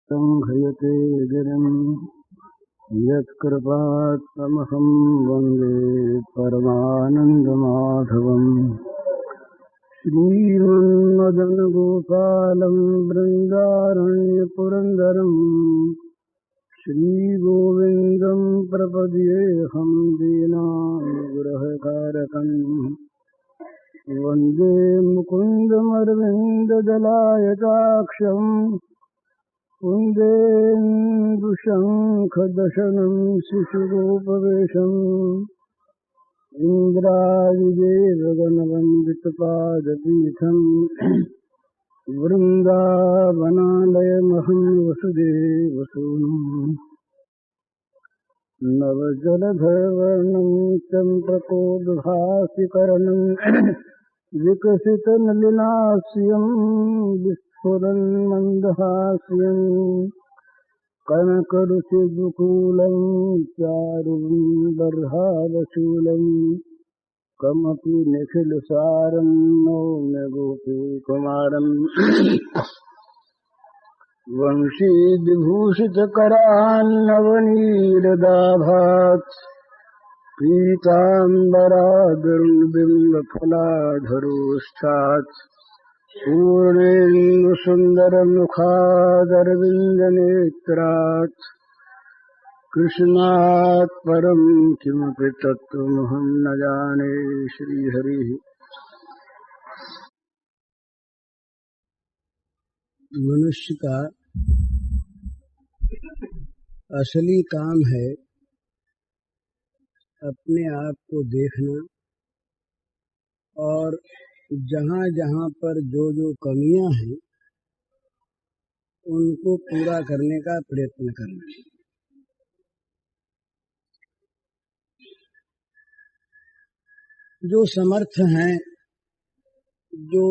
संघयते गिरिम् यत्कृपात्तमहं वन्दे परमानन्दमाधवम्। श्रीमन्मदनगोपालं बृन्दारण्यपुरन्दरम् श्रीगोविन्दं प्रपद्येऽहं दीनानुग्रहकारकम्। वन्दे मुकुन्दमरविन्ददलायताक्षम् कुन्देन्दुशङ्खदशनं शिशुरूपवेशम् इन्द्रादिदेवगणवन्दितपादपीठम् वृन्दावनालयमहं वसुदेवसूनुम्। नवजलधरवर्णं चम्प्रकोद्भासिकरणं विकसितनलिनास्यं विस्फुरन्मन्दहास्यं कनकरुचिदुकूलं चारुबर्हावशूलं कमपि निखिलसारं नौम्य गोपीकुमारम्। वंशीविभूषितकरान्नवनीरदाभात् पीताम्बरादुर्बिम्बफलाधरोष्ठात् पूर्णेन्दुसुन्दरमुखादरविन्दनेत्रात् कृष्णात् परं किमपि तत्त्वमहं न जाने। श्रीहरिः। मनुष्य का असली काम है अपने आप को देखना और जहाँ जहाँ पर जो जो कमियां हैं उनको पूरा करने का प्रयत्न करना। जो समर्थ हैं, जो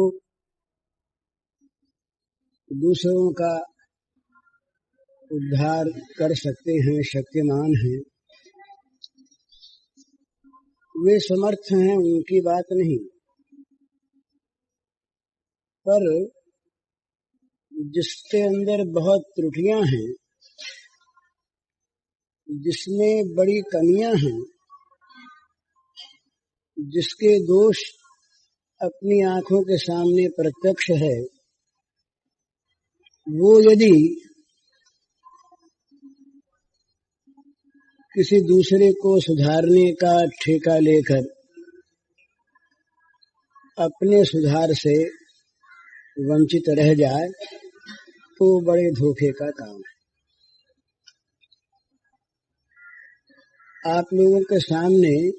दूसरों का उद्धार कर सकते हैं, शक्तिमान हैं, वे समर्थ हैं, उनकी बात नहीं। पर जिसके अंदर बहुत त्रुटियां हैं, जिसमें बड़ी कमियां हैं, जिसके दोष अपनी आंखों के सामने प्रत्यक्ष है, वो यदि किसी दूसरे को सुधारने का ठेका लेकर अपने सुधार से वंचित रह जाए तो बड़े धोखे का काम है। आप लोगों के सामने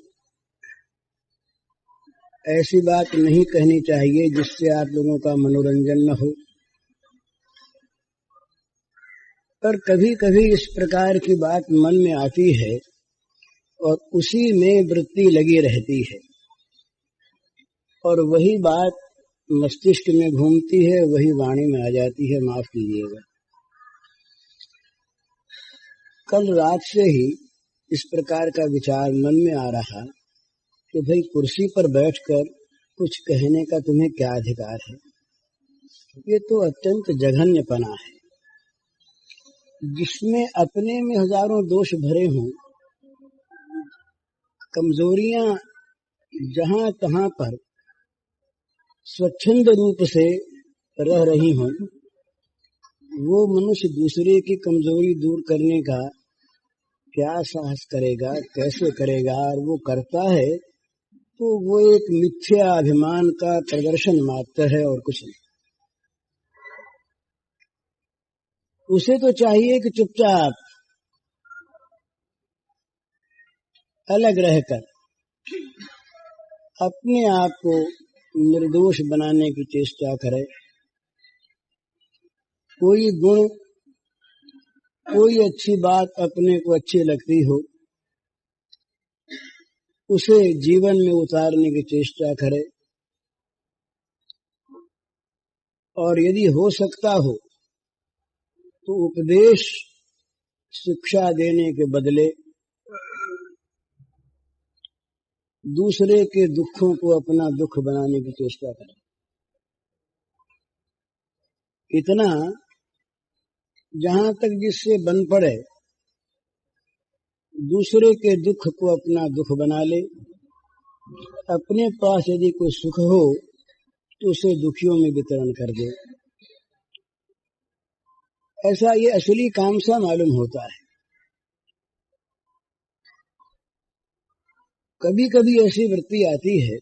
ऐसी बात नहीं कहनी चाहिए जिससे आप लोगों का मनोरंजन न हो, पर कभी कभी इस प्रकार की बात मन में आती है और उसी में वृत्ति लगी रहती है और वही बात मस्तिष्क में घूमती है, वही वाणी में आ जाती है। माफ कीजिएगा। कल रात से ही इस प्रकार का विचार मन में आ रहा कि भाई कुर्सी पर बैठकर कुछ कहने का तुम्हें क्या अधिकार है। ये तो अत्यंत जघन्यपना है। जिसमें अपने में हजारों दोष भरे हों, कमजोरियां जहां तहां पर स्वच्छंद रूप से रह रही हों, वो मनुष्य दूसरे की कमजोरी दूर करने का क्या साहस करेगा, कैसे करेगा? और वो करता है तो वो एक मिथ्या अभिमान का प्रदर्शन मात्र है और कुछ नहीं। उसे तो चाहिए कि चुपचाप अलग रहकर अपने आप को निर्दोष बनाने की चेष्टा करे। कोई गुण, कोई अच्छी बात अपने को अच्छी लगती हो, उसे जीवन में उतारने की चेष्टा करे और यदि हो सकता हो तो उपदेश शिक्षा देने के बदले दूसरे के दुखों को अपना दुख बनाने की चेष्टा करें। इतना जहां तक जिससे बन पड़े दूसरे के दुख को अपना दुख बना ले। अपने पास यदि कोई सुख हो तो उसे दुखियों में वितरण कर दे। ऐसा ये असली काम सा मालूम होता है। कभी कभी ऐसी वृत्ति आती है,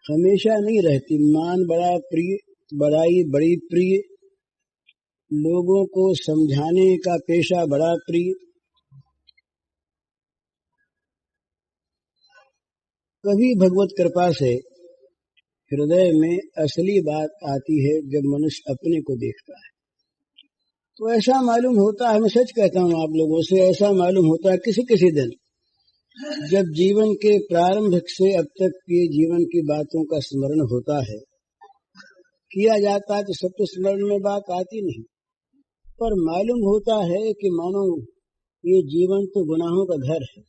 हमेशा नहीं रहती। मान बड़ा प्रिय, बड़ाई बड़ी प्रिय, लोगों को समझाने का पेशा बड़ा प्रिय। कभी भगवत कृपा से हृदय में असली बात आती है जब मनुष्य अपने को देखता है, तो ऐसा मालूम होता है, मैं सच कहता हूँ आप लोगों से, ऐसा मालूम होता है किसी किसी दिन जब जीवन के प्रारंभ से अब तक के जीवन की बातों का स्मरण होता है, किया जाता है तो सब तो स्मरण में बात आती नहीं, पर मालूम होता है कि मानो ये जीवन तो गुनाहों का घर है,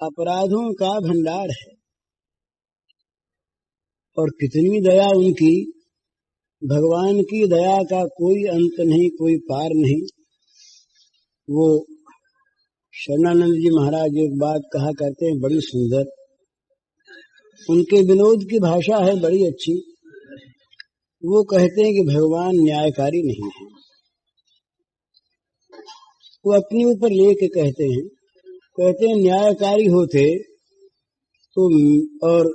अपराधों का भंडार है, और कितनी दया उनकी, भगवान की दया का कोई अंत नहीं, कोई पार नहीं। वो शरणानंद जी महाराज एक बात कहा करते हैं बड़ी सुंदर, उनके विनोद की भाषा है बड़ी अच्छी। वो कहते हैं कि भगवान न्यायकारी नहीं है। वो अपने ऊपर लेके कहते हैं न्यायकारी होते तो और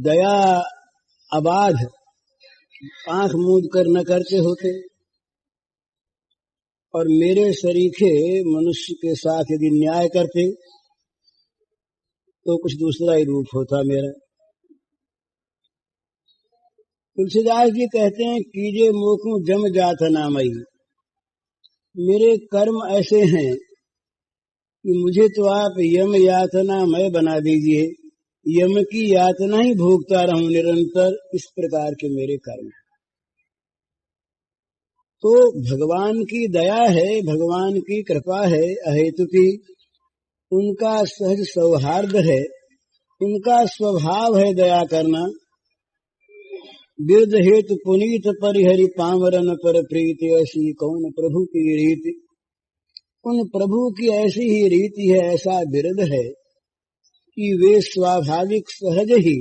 दया अबाध आंख मूंद कर न करते होते, और मेरे सरीखे मनुष्य के साथ यदि न्याय करते तो कुछ दूसरा ही रूप होता मेरा। तुलसीदास जी कहते हैं, कीजे मोखू जम जात नामई, मेरे कर्म ऐसे हैं कि मुझे तो आप यम यातना मैं बना दीजिए, यम की यातना ही भोगता रहूं निरंतर, इस प्रकार के मेरे कर्म। तो भगवान की दया है, भगवान की कृपा है अहेतु की, उनका सहज सौहार्द है, उनका स्वभाव है दया करना। बिरद हेतु पुनीत परिहरि पामरन पर प्रीति, ऐसी कौन प्रभु की रीति। उन प्रभु की ऐसी ही रीति है, ऐसा बिरद है कि वे स्वाभाविक सहज ही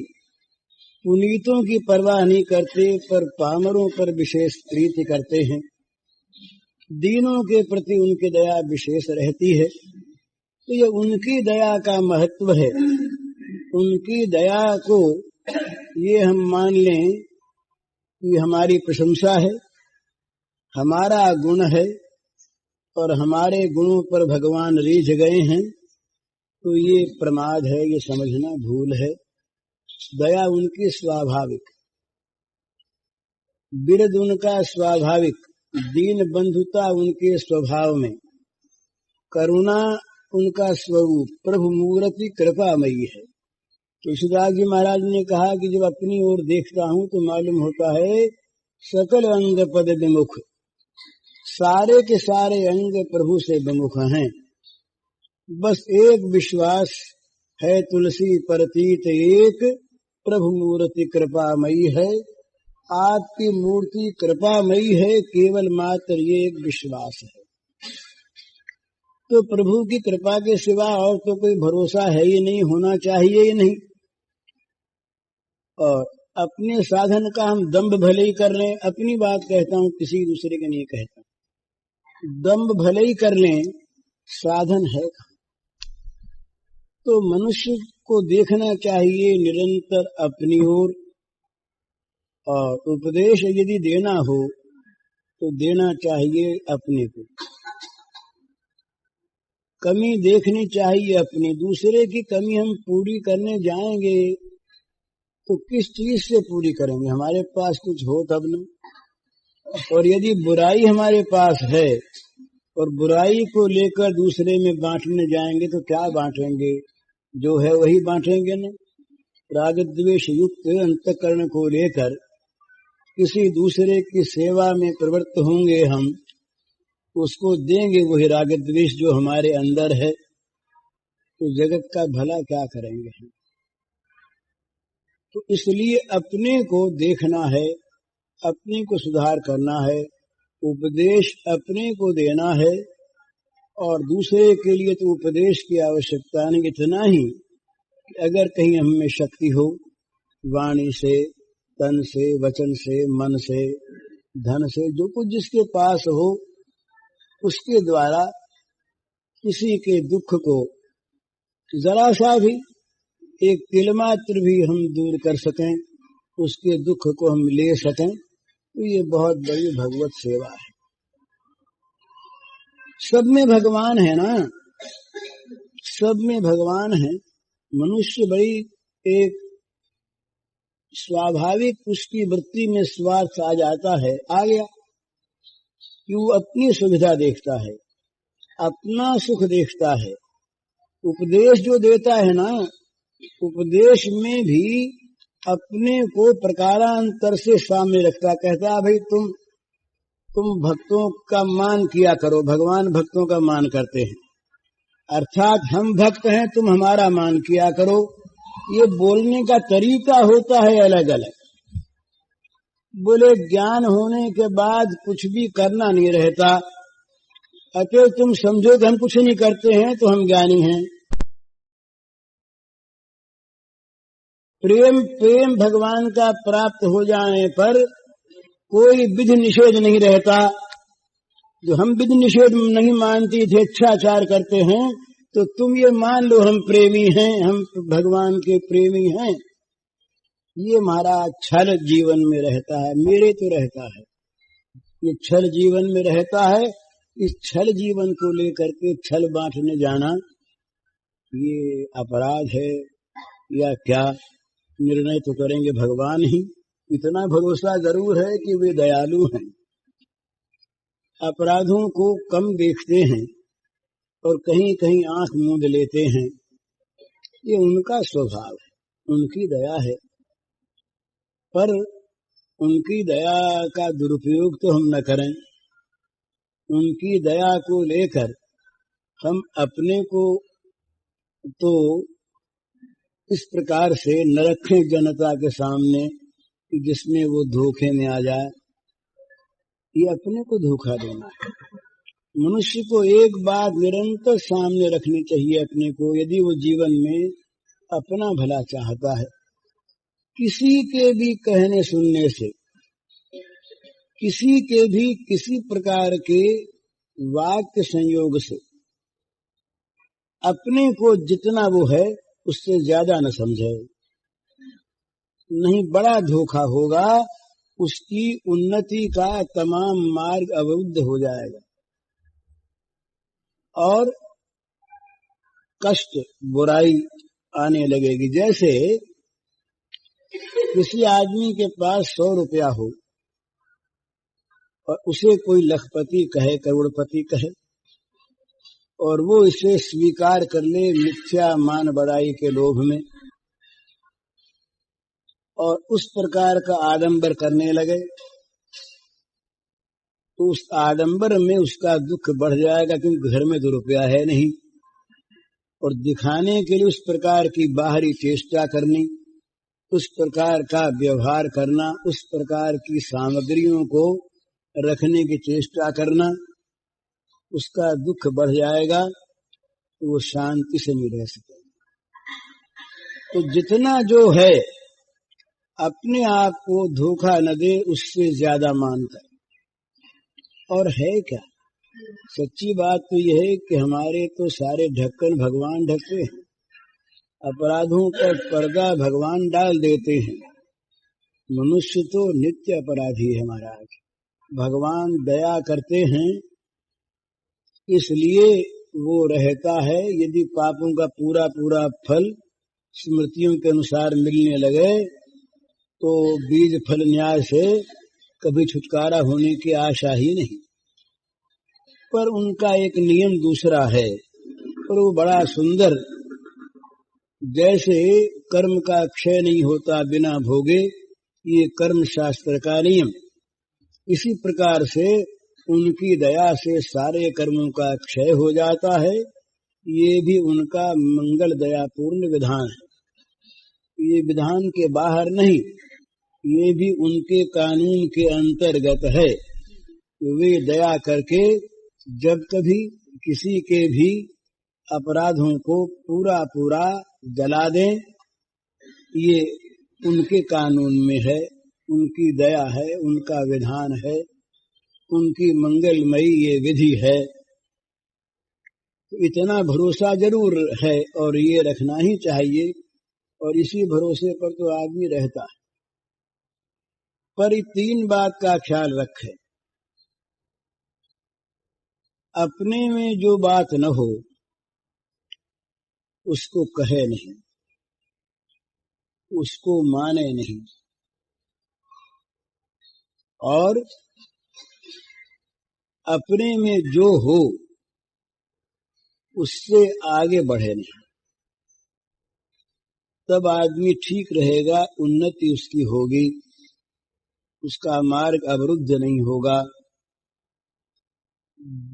पुनीतों की परवाह नहीं करते, पर पामरों पर विशेष प्रीति करते हैं। दीनों के प्रति उनकी दया विशेष रहती है। तो ये उनकी दया का महत्व है। उनकी दया को ये हम मान लें कि हमारी प्रशंसा है, हमारा गुण है, और हमारे गुणों पर भगवान रीझ गए हैं, तो ये प्रमाद है, ये समझना भूल है। दया उनकी स्वाभाविक, बिरद उनका स्वाभाविक, दीन बंधुता उनके स्वभाव में, करुणा उनका स्वरूप, प्रभु मूर्ति कृपामयी है। तुलसीदास जी महाराज ने कहा कि जब अपनी ओर देखता हूं तो मालूम होता है सकल अंग पद विमुख, सारे के सारे अंग प्रभु से विमुख हैं। बस एक विश्वास है तुलसी परतीत एक, प्रभु मूर्ति कृपामयी है। आपकी मूर्ति कृपामयी है, केवल मात्र ये एक विश्वास है। तो प्रभु की कृपा के सिवा और तो कोई भरोसा है ही नहीं, होना चाहिए ही नहीं। और अपने साधन का हम दम्भ भले ही कर लें, अपनी बात कहता हूं, किसी दूसरे के नहीं कहता, दम्भ भले ही कर लें, साधन है कहां। तो मनुष्य को देखना चाहिए निरंतर अपनी ओर, और उपदेश यदि देना हो तो देना चाहिए अपने को। कमी देखनी चाहिए अपनी, दूसरे की कमी हम पूरी करने जाएंगे तो किस चीज से पूरी करेंगे, हमारे पास कुछ हो तब न। और यदि बुराई हमारे पास है और बुराई को लेकर दूसरे में बांटने जाएंगे तो क्या बांटेंगे, जो है वही बांटेंगे न। राग द्वेष युक्त अंतःकरण को लेकर किसी दूसरे की सेवा में प्रवृत्त होंगे हम, उसको देंगे वही राग द्वेष जो हमारे अंदर है, तो जगत का भला क्या करेंगे हम। तो इसलिए अपने को देखना है, अपने को सुधार करना है, उपदेश अपने को देना है, और दूसरे के लिए तो उपदेश की आवश्यकता नहीं। इतना ही कि अगर कहीं हम में शक्ति हो, वाणी से, तन से, वचन से, मन से, धन से, जो कुछ जिसके पास हो, उसके द्वारा किसी के दुख को जरा सा भी, एक तिलमात्र भी हम दूर कर सकें, उसके दुख को हम ले सकें, तो ये बहुत बड़ी भगवत सेवा है। सब में भगवान है ना, सब में भगवान है। मनुष्य बड़ी एक स्वाभाविक उसकी वृत्ति में स्वार्थ आ जाता है, आ गया कि वो अपनी सुविधा देखता है, अपना सुख देखता है। उपदेश जो देता है ना, उपदेश में भी अपने को प्रकारांतर से सामने रखता, कहता भाई तुम भक्तों का मान किया करो, भगवान भक्तों का मान करते हैं, अर्थात हम भक्त हैं, तुम हमारा मान किया करो। ये बोलने का तरीका होता है अलग अलग। बोले ज्ञान होने के बाद कुछ भी करना नहीं रहता, अतः तुम समझो कि हम कुछ नहीं करते हैं तो हम ज्ञानी हैं। प्रेम भगवान का प्राप्त हो जाने पर कोई विधि निषेध नहीं रहता। जो हम विधि निषेध नहीं मानती थे, अच्छाचार करते हैं, तो तुम ये मान लो हम प्रेमी हैं, हम भगवान के प्रेमी हैं। ये हमारा छल जीवन में रहता है, मेरे तो रहता है, ये छल जीवन में रहता है। इस छल जीवन को लेकर के छल बांटने जाना ये अपराध है या क्या, निर्णय तो करेंगे भगवान ही। इतना भरोसा जरूर है कि वे दयालु हैं, अपराधों को कम देखते हैं और कहीं कहीं आंख मूंद लेते हैं। ये उनका स्वभाव है, उनकी दया है, पर उनकी दया का दुरुपयोग तो हम न करें। उनकी दया को लेकर हम अपने को तो इस प्रकार से न रखें जनता के सामने कि जिसमें वो धोखे में आ जाए। ये अपने को धोखा देना है। मनुष्य को एक बात निरंतर सामने रखनी चाहिए अपने को, यदि वो जीवन में अपना भला चाहता है। किसी के भी कहने सुनने से, किसी के भी किसी प्रकार के वाक्य संयोग से अपने को जितना वो है उससे ज्यादा न समझे, नहीं बड़ा धोखा होगा, उसकी उन्नति का तमाम मार्ग अवरुद्ध हो जाएगा और कष्ट बुराई आने लगेगी। जैसे किसी आदमी के पास 100 रुपया हो और उसे कोई लखपति कहे, करोड़पति कहे, और वो इसे स्वीकार कर ले मिथ्या मान बड़ाई के लोभ में, और उस प्रकार का आडंबर करने लगे, तो उस आडंबर में उसका दुख बढ़ जाएगा, क्योंकि घर में तो रुपया है नहीं। और दिखाने के लिए उस प्रकार की बाहरी चेष्टा करनी, उस प्रकार का व्यवहार करना, उस प्रकार की सामग्रियों को रखने की चेष्टा करना, उसका दुख बढ़ जाएगा, तो वो शांति से नहीं रह सकेगा। तो जितना जो है अपने आप को धोखा न दे, उससे ज्यादा मानता है। और है क्या, सच्ची बात तो यह है कि हमारे तो सारे ढक्कन भगवान ढकते हैं, अपराधों पर पर्दा भगवान डाल देते हैं। मनुष्य तो नित्य अपराधी है महाराज। भगवान दया करते हैं, इसलिए वो रहता है। यदि पापों का पूरा पूरा फल स्मृतियों के अनुसार मिलने लगे, तो बीज फल न्याय से कभी छुटकारा होने की आशा ही नहीं। पर उनका एक नियम दूसरा है, और वो बड़ा सुंदर। जैसे कर्म का क्षय नहीं होता बिना भोगे, ये कर्म शास्त्र का नियम, इसी प्रकार से उनकी दया से सारे कर्मों का क्षय हो जाता है। ये भी उनका मंगल दयापूर्ण विधान है, ये विधान के बाहर नहीं। ये भी उनके कानून के अंतर्गत है। वे दया करके जब कभी किसी के भी अपराधों को पूरा पूरा जला दें, ये उनके कानून में है, उनकी दया है, उनका विधान है, उनकी मंगलमयी ये विधि है। तो इतना भरोसा जरूर है और ये रखना ही चाहिए, और इसी भरोसे पर तो आदमी रहता है। पर 3 बात का ख्याल रखे, अपने में जो बात न हो उसको कहे नहीं, उसको माने नहीं, और अपने में जो हो उससे आगे बढ़े नहीं। तब आदमी ठीक रहेगा, उन्नति उसकी होगी, उसका मार्ग अवरुद्ध नहीं होगा।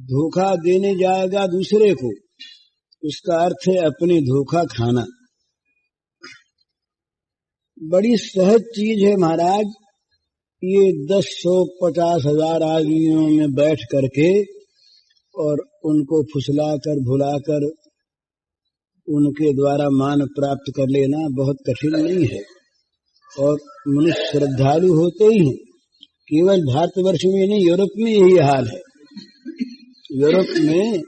धोखा देने जाएगा दूसरे को, उसका अर्थ है अपने धोखा खाना। बड़ी सहज चीज है महाराज, ये 10-100-50,000 आदमियों में बैठ करके और उनको फुसलाकर भुलाकर उनके द्वारा मान प्राप्त कर लेना बहुत कठिन नहीं है। और मनुष्य श्रद्धालु होते ही हैं, केवल भारतवर्ष में नहीं, यूरोप में यही हाल है। यूरोप में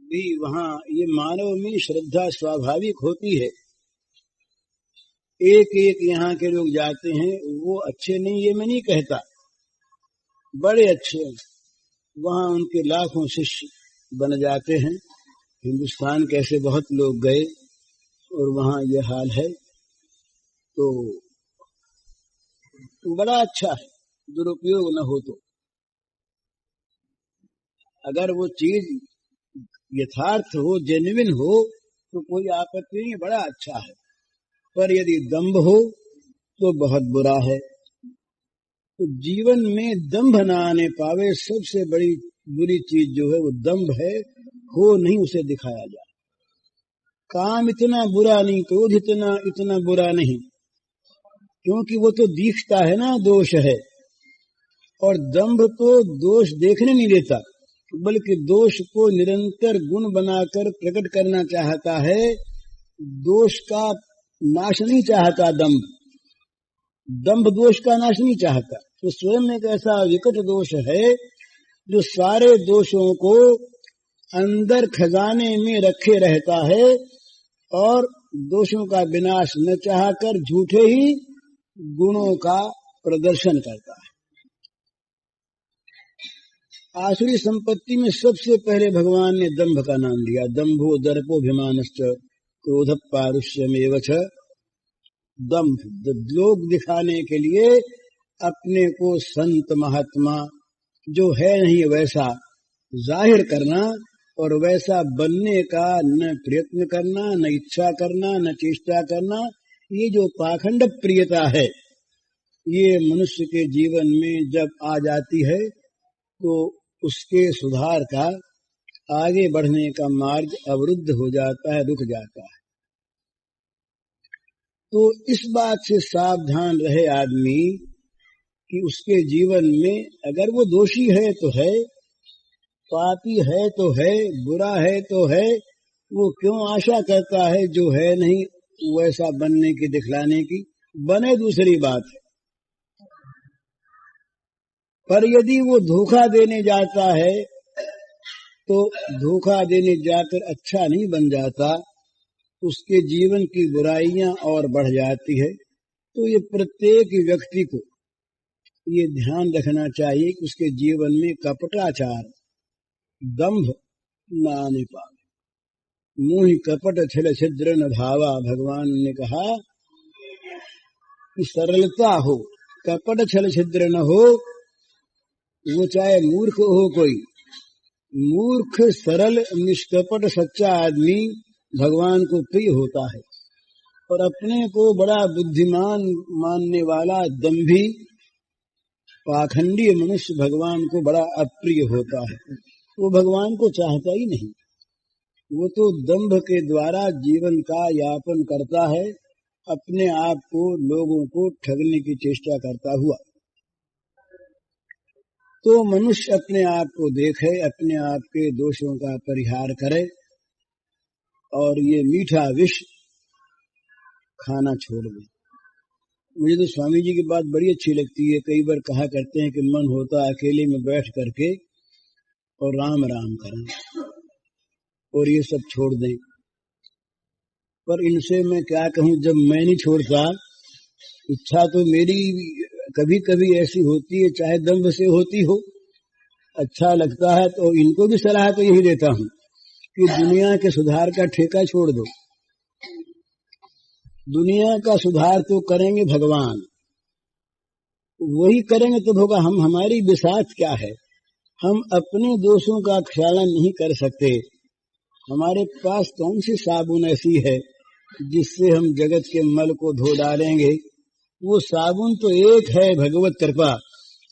भी वहाँ ये मानव में श्रद्धा स्वाभाविक होती है। एक एक यहाँ के लोग जाते हैं, वो अच्छे नहीं ये मैं नहीं कहता, बड़े अच्छे, वहाँ उनके लाखों शिष्य बन जाते हैं। हिंदुस्तान कैसे बहुत लोग गए और वहाँ ये हाल है, तो बड़ा अच्छा है, दुरुपयोग न हो तो। अगर वो चीज यथार्थ हो, जेन्युइन हो, तो कोई आपत्ति नहीं, बड़ा अच्छा है। पर यदि दंभ हो तो बहुत बुरा है। तो जीवन में दंभ न आने पावे, सबसे बड़ी बुरी चीज जो है वो दंभ है, हो नहीं उसे दिखाया जाए। काम इतना बुरा नहीं, क्रोध इतना बुरा नहीं, क्योंकि वो तो दिखता है ना दोष है, और दंभ तो दोष देखने नहीं देता, बल्कि दोष को निरंतर गुण बनाकर प्रकट करना चाहता है, दोष का नाश नहीं चाहता। दंभ दोष का नाश नहीं चाहता। तो स्वयं एक ऐसा विकट दोष है जो सारे दोषों को अंदर खजाने में रखे रहता है और दोषों का विनाश न चाहकर झूठे ही गुणों का प्रदर्शन करता है। आसुरी संपत्ति में सबसे पहले भगवान ने दंभ का नाम लिया। दंभो दर्पोभिमानश्च क्रोध पारुष्यमेव च। दंभ, लोग दिखाने के लिए अपने को संत महात्मा जो है नहीं वैसा जाहिर करना, और वैसा बनने का न प्रयत्न करना, न इच्छा करना, न चेष्टा करना, ये जो पाखंड प्रियता है, ये मनुष्य के जीवन में जब आ जाती है तो उसके सुधार का, आगे बढ़ने का मार्ग अवरुद्ध हो जाता है, रुक जाता है। तो इस बात से सावधान रहे आदमी कि उसके जीवन में अगर वो दोषी है तो है, पापी है तो है, बुरा है तो है, वो क्यों आशा करता है जो है नहीं वैसा बनने की, दिखलाने की। बने दूसरी बात है, पर यदि वो धोखा देने जाता है तो धोखा देने जाकर अच्छा नहीं बन जाता, उसके जीवन की बुराइयां और बढ़ जाती है। तो ये प्रत्येक व्यक्ति को ये ध्यान रखना चाहिए कि उसके जीवन में कपटाचार, दंभ न आने पाए। मुंह कपट छल छिद्र न भावा, भगवान ने कहा कि सरलता हो, कपट छल छिद्र न हो, वो चाहे मूर्ख हो कोई, मूर्ख सरल निष्कपट सच्चा आदमी भगवान को प्रिय होता है, और अपने को बड़ा बुद्धिमान मानने वाला दंभी पाखंडी मनुष्य भगवान को बड़ा अप्रिय होता है। वो भगवान को चाहता ही नहीं, वो तो दंभ के द्वारा जीवन का यापन करता है अपने आप को, लोगों को ठगने की चेष्टा करता हुआ। तो मनुष्य अपने आप को देखे, अपने आप के दोषों का परिहार करे और ये मीठा विष खाना छोड़ दे। मुझे तो स्वामी जी की बात बड़ी अच्छी लगती है। कई बार कहा करते हैं कि मन होता अकेले में बैठ करके और राम राम करें और ये सब छोड़ दें। पर इनसे मैं क्या कहूं, जब मैं नहीं छोड़ता, इच्छा तो मेरी कभी कभी ऐसी होती है, चाहे दम्भ से होती हो, अच्छा लगता है तो इनको भी सलाह तो यही देता हूं कि दुनिया के सुधार का ठेका छोड़ दो। दुनिया का सुधार तो करेंगे भगवान, वही करेंगे तो होगा। हम, हमारी बिसात क्या है, हम अपने दोषों का ख्यालन नहीं कर सकते। हमारे पास कौन सी साबुन ऐसी है जिससे हम जगत के मल को धो डालेंगे? वो साबुन तो एक है, भगवत कृपा,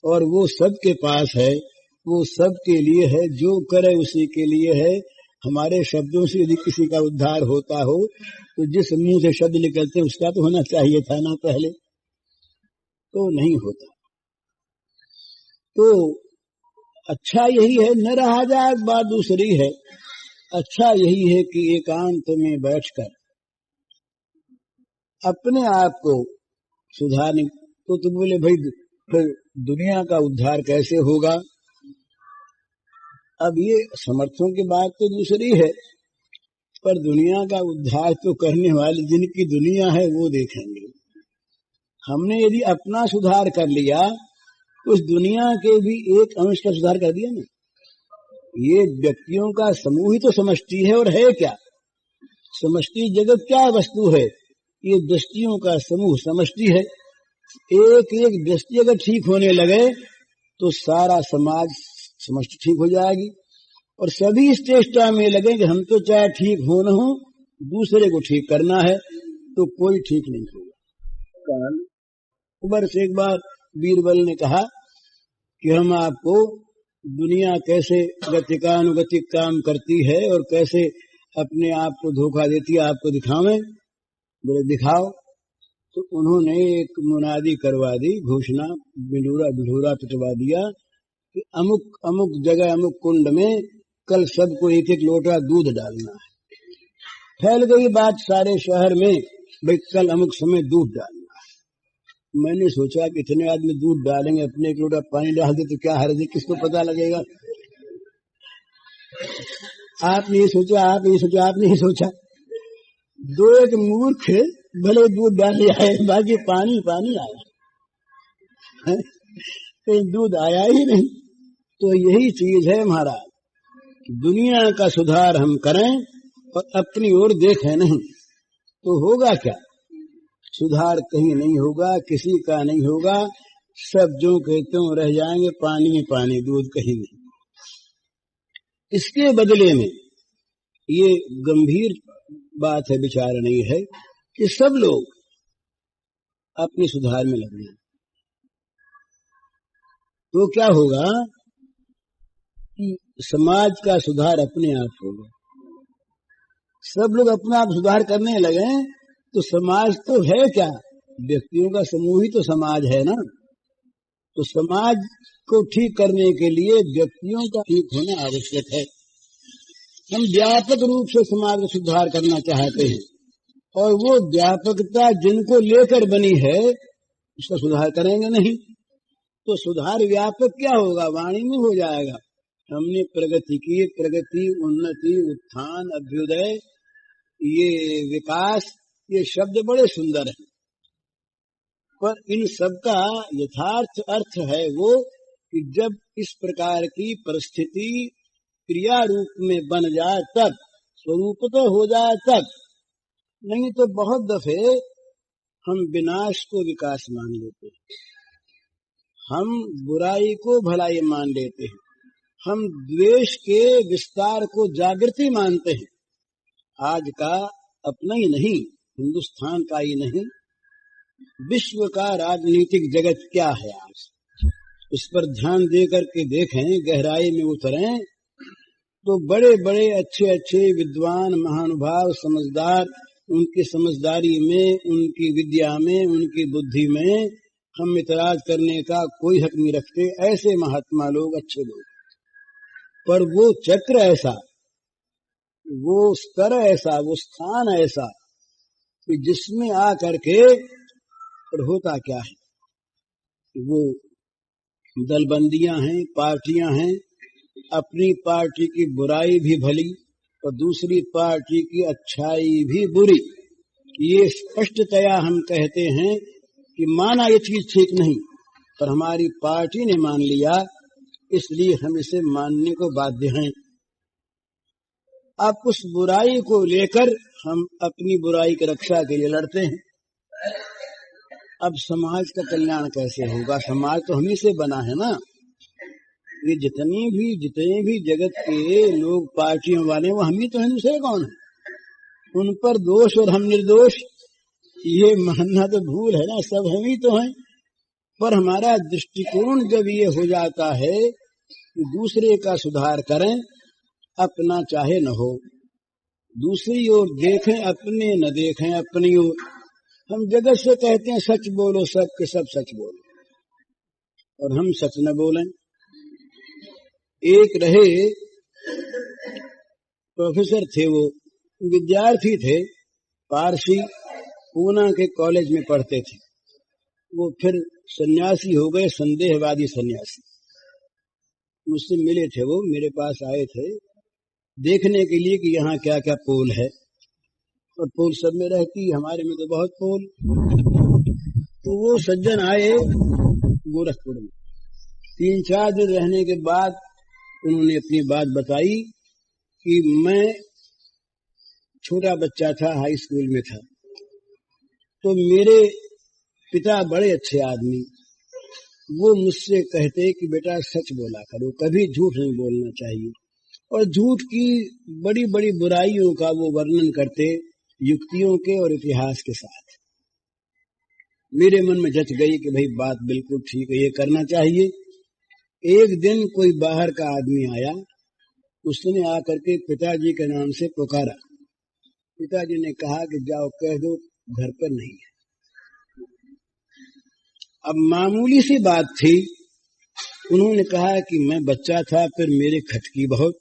और वो सबके पास है, वो सबके लिए है, जो करे उसी के लिए है। हमारे शब्दों से यदि किसी का उद्धार होता हो तो जिस मुंह से शब्द निकलते उसका तो होना चाहिए था ना पहले, तो नहीं होता। तो अच्छा यही है, न रहा जाए बात दूसरी है। अच्छा यही है कि एकांत में बैठकर अपने आप को सुधारने। तो तुम बोले भाई फिर दुनिया का उद्धार कैसे होगा? अब ये समर्थों की बात तो दूसरी है, पर दुनिया का उद्धार तो करने वाले जिनकी दुनिया है वो देखेंगे। हमने यदि अपना सुधार कर लिया, उस दुनिया के भी एक अंश का सुधार कर दिया ना। ये व्यक्तियों का समूह ही तो समष्टि है, और है क्या समष्टि? जगत क्या वस्तु है? ये दृष्टियों का समूह समष्टि है। एक एक दृष्टि अगर ठीक होने लगे तो सारा समाज समष्टि ठीक हो जाएगी। और सभी इस चेष्टा में लगे कि हम तो चाहे ठीक हो न हो, दूसरे को ठीक करना है, तो कोई ठीक नहीं होगा। उबर से एक बार बीरबल ने कहा कि हम आपको दुनिया कैसे गतिकानुगतिक काम करती है और कैसे अपने आप को धोखा देती है, आपको दिखावें। बोले दिखाओ। तो उन्होंने एक मुनादी करवा दी, घोषणा बिलूरा पिटवा दिया कि अमुक अमुक जगह अमुक कुंड में कल सबको एक एक लोटा दूध डालना है। फैल गई बात सारे शहर में, भाई कल अमुक समय दूध डालना है। मैंने सोचा कि इतने आदमी दूध डालेंगे, अपने एक लोटा पानी डाल दे तो क्या हर्ज, किसको पता लगेगा? आपने ये सोचा, आपने ये सोचा। दो एक मूर्ख भले दूध डाले आए, बाकी पानी पानी आया, कहीं दूध आया ही नहीं। तो यही चीज है महाराज, दुनिया का सुधार हम करें और अपनी ओर देखें नहीं तो होगा क्या? सुधार कहीं नहीं होगा, किसी का नहीं होगा। सब जो कहते हो रह जाएंगे, पानी में पानी, दूध कहीं नहीं। इसके बदले में ये गंभीर बात है, विचार नहीं है कि सब लोग अपने सुधार में लग जाएं। तो क्या होगा कि समाज का सुधार अपने आप होगा। सब लोग अपना आप सुधार करने लगे तो समाज तो है क्या? व्यक्तियों का समूह ही तो समाज है ना। तो समाज को ठीक करने के लिए व्यक्तियों का ठीक होना आवश्यक है। हम व्यापक रूप से समाज का सुधार करना चाहते हैं, और वो व्यापकता जिनको लेकर बनी है उसका सुधार करेंगे नहीं तो सुधार व्यापक क्या होगा? वाणी में हो जाएगा। हमने प्रगति की, प्रगति, उन्नति, उत्थान, अभ्युदय, ये विकास, ये शब्द बड़े सुंदर हैं, पर इन सब का यथार्थ अर्थ है वो कि जब इस प्रकार की परिस्थिति क्रिया रूप में बन जाए तब, स्वरूपतः हो जाए तब। नहीं तो बहुत दफे हम विनाश को विकास मान लेते हैं, हम बुराई को भलाई मान लेते हैं, हम द्वेष के विस्तार को जागृति मानते हैं। आज का अपना ही नहीं, हिंदुस्तान का ही नहीं, विश्व का राजनीतिक जगत क्या है आज, उस पर ध्यान देकर के देखें, गहराई में उतरें तो बड़े बड़े अच्छे अच्छे विद्वान, महानुभाव, समझदार उनकी समझदारी में, उनकी विद्या में, उनकी बुद्धि में हम इतराज करने का कोई हक नहीं रखते। ऐसे महात्मा लोग, अच्छे लोग। पर वो चक्र ऐसा, वो स्तर ऐसा, वो स्थान ऐसा कि जिसमें आ करके और होता क्या है, वो दलबंदियां हैं, पार्टियां हैं। अपनी पार्टी की बुराई भी भली और दूसरी पार्टी की अच्छाई भी बुरी। ये स्पष्टतया हम कहते हैं कि माना ये चीज ठीक नहीं, पर हमारी पार्टी ने मान लिया, इसलिए हम इसे मानने को बाध्य हैं। अब उस बुराई को लेकर हम अपनी बुराई की रक्षा के लिए लड़ते हैं। अब समाज का कल्याण कैसे होगा? समाज तो हम ही से बना है ना। ये जितने भी जगत के लोग पार्टियों वाले, वो हम ही तो हैं, दूसरे कौन है? उन पर दोष और हम निर्दोष, ये मानना तो भूल है ना। सब हम ही तो हैं। पर हमारा दृष्टिकोण जब ये हो जाता है कि दूसरे का सुधार करें, अपना चाहे न हो, दूसरी ओर देखें, अपने न देखें अपनी ओर। हम जगत से कहते हैं सच बोलो, सब के सब सच बोलो, और हम सच न बोलें। एक रहे प्रोफेसर थे, वो विद्यार्थी थे, पारसी, पूना के कॉलेज में पढ़ते थे। वो फिर सन्यासी हो गए, संदेहवादी सन्यासी। मुझसे मिले थे, वो मेरे पास आए थे देखने के लिए कि यहाँ क्या क्या पोल है, और पोल सब में रहती, हमारे में तो बहुत पोल। तो वो सज्जन आए गोरखपुर में। 3-4 दिन रहने के बाद उन्होंने अपनी बात बताई कि मैं छोटा बच्चा था, हाई स्कूल में था, तो मेरे पिता बड़े अच्छे आदमी, वो मुझसे कहते कि बेटा सच बोला करो, कभी झूठ नहीं बोलना चाहिए। और झूठ की बड़ी बड़ी बुराइयों का वो वर्णन करते, युक्तियों के और इतिहास के साथ। मेरे मन में जच गई कि भाई बात बिल्कुल ठीक है, ये करना चाहिए। एक दिन कोई बाहर का आदमी आया, उसने आकर के पिताजी के नाम से पुकारा। पिताजी ने कहा कि जाओ कह दो घर पर नहीं है। अब मामूली सी बात थी। उन्होंने कहा कि मैं बच्चा था, फिर मेरे खटकी बहुत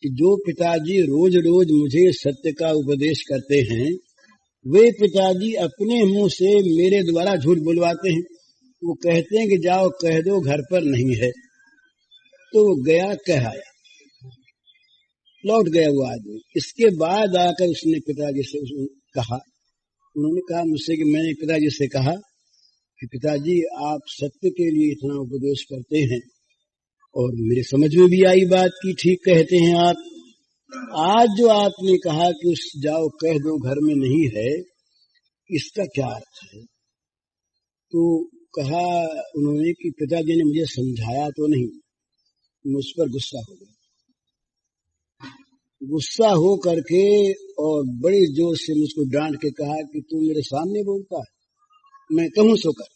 कि जो पिताजी रोज रोज मुझे सत्य का उपदेश करते हैं, वे पिताजी अपने मुंह से मेरे द्वारा झूठ बुलवाते हैं। वो कहते हैं कि जाओ कह दो घर पर नहीं है। तो वो गया, कह आया, लौट गया वो आदमी। इसके बाद आकर उसने पिताजी से कहा, उन्होंने कहा मुझसे कि मैंने पिताजी से कहा कि पिताजी आप सत्य के लिए इतना उपदेश करते हैं, और मेरे समझ में भी आई बात की ठीक कहते हैं आप। आज जो आपने कहा कि उस जाओ कह दो घर में नहीं है, इसका क्या अर्थ है? तो कहा उन्होंने कि पिताजी ने मुझे समझाया तो नहीं। मुझ पर गुस्सा हो गया। गुस्सा हो करके और बड़ी जोर से मुझको डांट के कहा कि तू मेरे सामने बोलता है, मैं कहूं सो कर।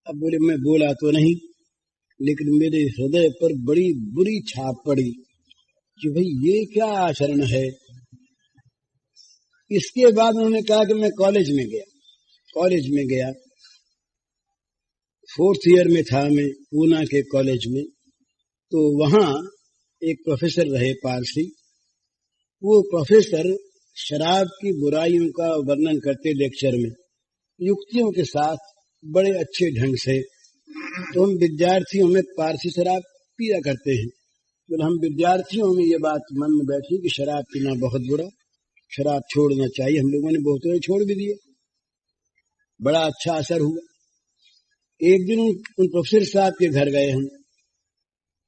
अब बोले मैं बोला तो नहीं, लेकिन मेरे हृदय पर बड़ी बुरी छाप पड़ी कि भाई ये क्या आचरण है। इसके बाद उन्होंने कहा कि मैं कॉलेज में गया। 4th ईयर में था मैं, पूना के कॉलेज में। तो वहां एक प्रोफेसर रहे पारसी। वो प्रोफेसर शराब की बुराइयों का वर्णन करते लेक्चर में, युक्तियों के साथ, बड़े अच्छे ढंग से। तो हम विद्यार्थियों में पारसी शराब पिया करते हैं, तो हम विद्यार्थियों में ये बात मन में बैठी कि शराब पीना बहुत बुरा, शराब छोड़ना चाहिए। हम लोगों ने बहुत छोड़ भी दिए, बड़ा अच्छा असर हुआ। एक दिन उन प्रोफेसर साहब के घर गए, हम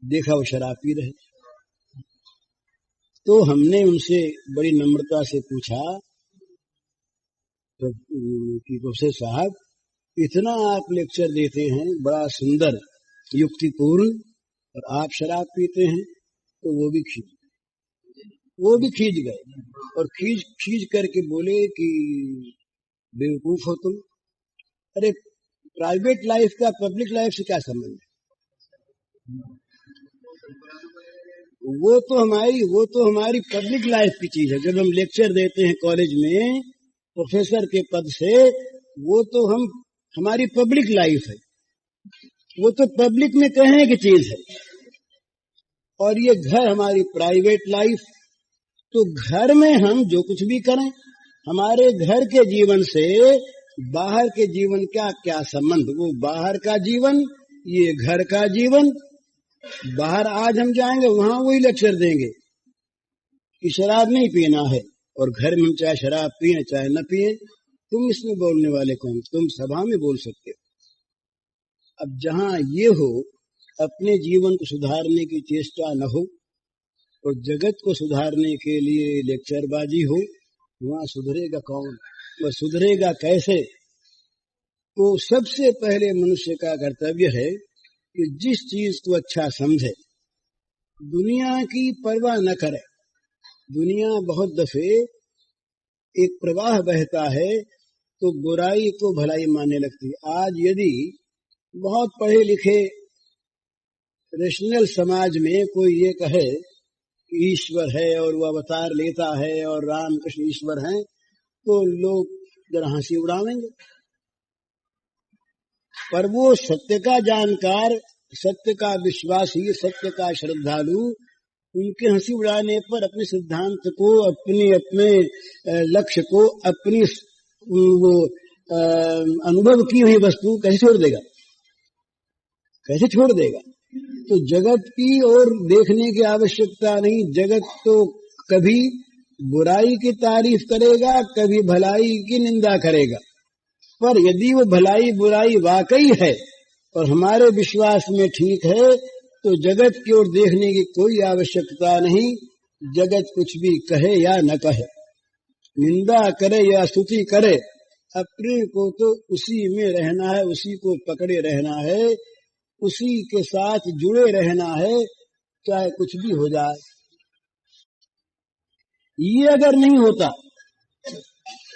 देखा वो शराब पी रहे। तो हमने उनसे बड़ी नम्रता से पूछा तो कि प्रोफेसर साहब, इतना आप लेक्चर देते हैं बड़ा सुंदर युक्तिपूर्ण, और आप शराब पीते हैं? तो वो भी खींच गए और खींच करके बोले कि बेवकूफ हो तुम। अरे प्राइवेट लाइफ का पब्लिक लाइफ से क्या संबंध है? वो तो हमारी पब्लिक लाइफ की चीज है। जब हम लेक्चर देते हैं कॉलेज में प्रोफेसर के पद से, वो तो हमारी पब्लिक लाइफ है, वो तो पब्लिक में कहने की चीज है। और ये घर हमारी प्राइवेट लाइफ। तो घर में हम जो कुछ भी करें, हमारे घर के जीवन से बाहर के जीवन का क्या संबंध। वो बाहर का जीवन, ये घर का जीवन। बाहर आज हम जाएंगे, वहां वही लेक्चर देंगे कि शराब नहीं पीना है, और घर में हम चाहे शराब पिए चाहे न पिए, तुम इसमें बोलने वाले कौन? तुम सभा में बोल सकते हो। अब जहां ये हो, अपने जीवन को सुधारने की चेष्टा न हो और जगत को सुधारने के लिए लेक्चरबाजी हो, वहां सुधरेगा कौन? वह सुधरेगा कैसे? तो सबसे पहले मनुष्य का कर्तव्य है कि जिस चीज को अच्छा समझे, दुनिया की परवाह न करे। दुनिया बहुत दफे एक प्रवाह बहता है तो बुराई को भलाई मानने लगती है। आज यदि बहुत पढ़े लिखे रेशनल समाज में कोई ये कहे कि ईश्वर है और वो अवतार लेता है और राम कृष्ण ईश्वर हैं, तो लोग जरा हंसी उड़ावेंगे। पर वो सत्य का जानकार, सत्य का विश्वासी, सत्य का श्रद्धालु, उनके हंसी उड़ाने पर अपने सिद्धांत को, अपने लक्ष्य को, अपनी वो अनुभव की हुई वस्तु कैसे छोड़ देगा? कैसे छोड़ देगा? तो जगत की ओर देखने की आवश्यकता नहीं। जगत तो कभी बुराई की तारीफ करेगा, कभी भलाई की निंदा करेगा। पर यदि वो भलाई बुराई वाकई है और हमारे विश्वास में ठीक है, तो जगत की ओर देखने की कोई आवश्यकता नहीं। जगत कुछ भी कहे या न कहे, निंदा करे या स्तुति करे, अपने को तो उसी में रहना है, उसी को पकड़े रहना है, उसी के साथ जुड़े रहना है, चाहे कुछ भी हो जाए। ये अगर नहीं होता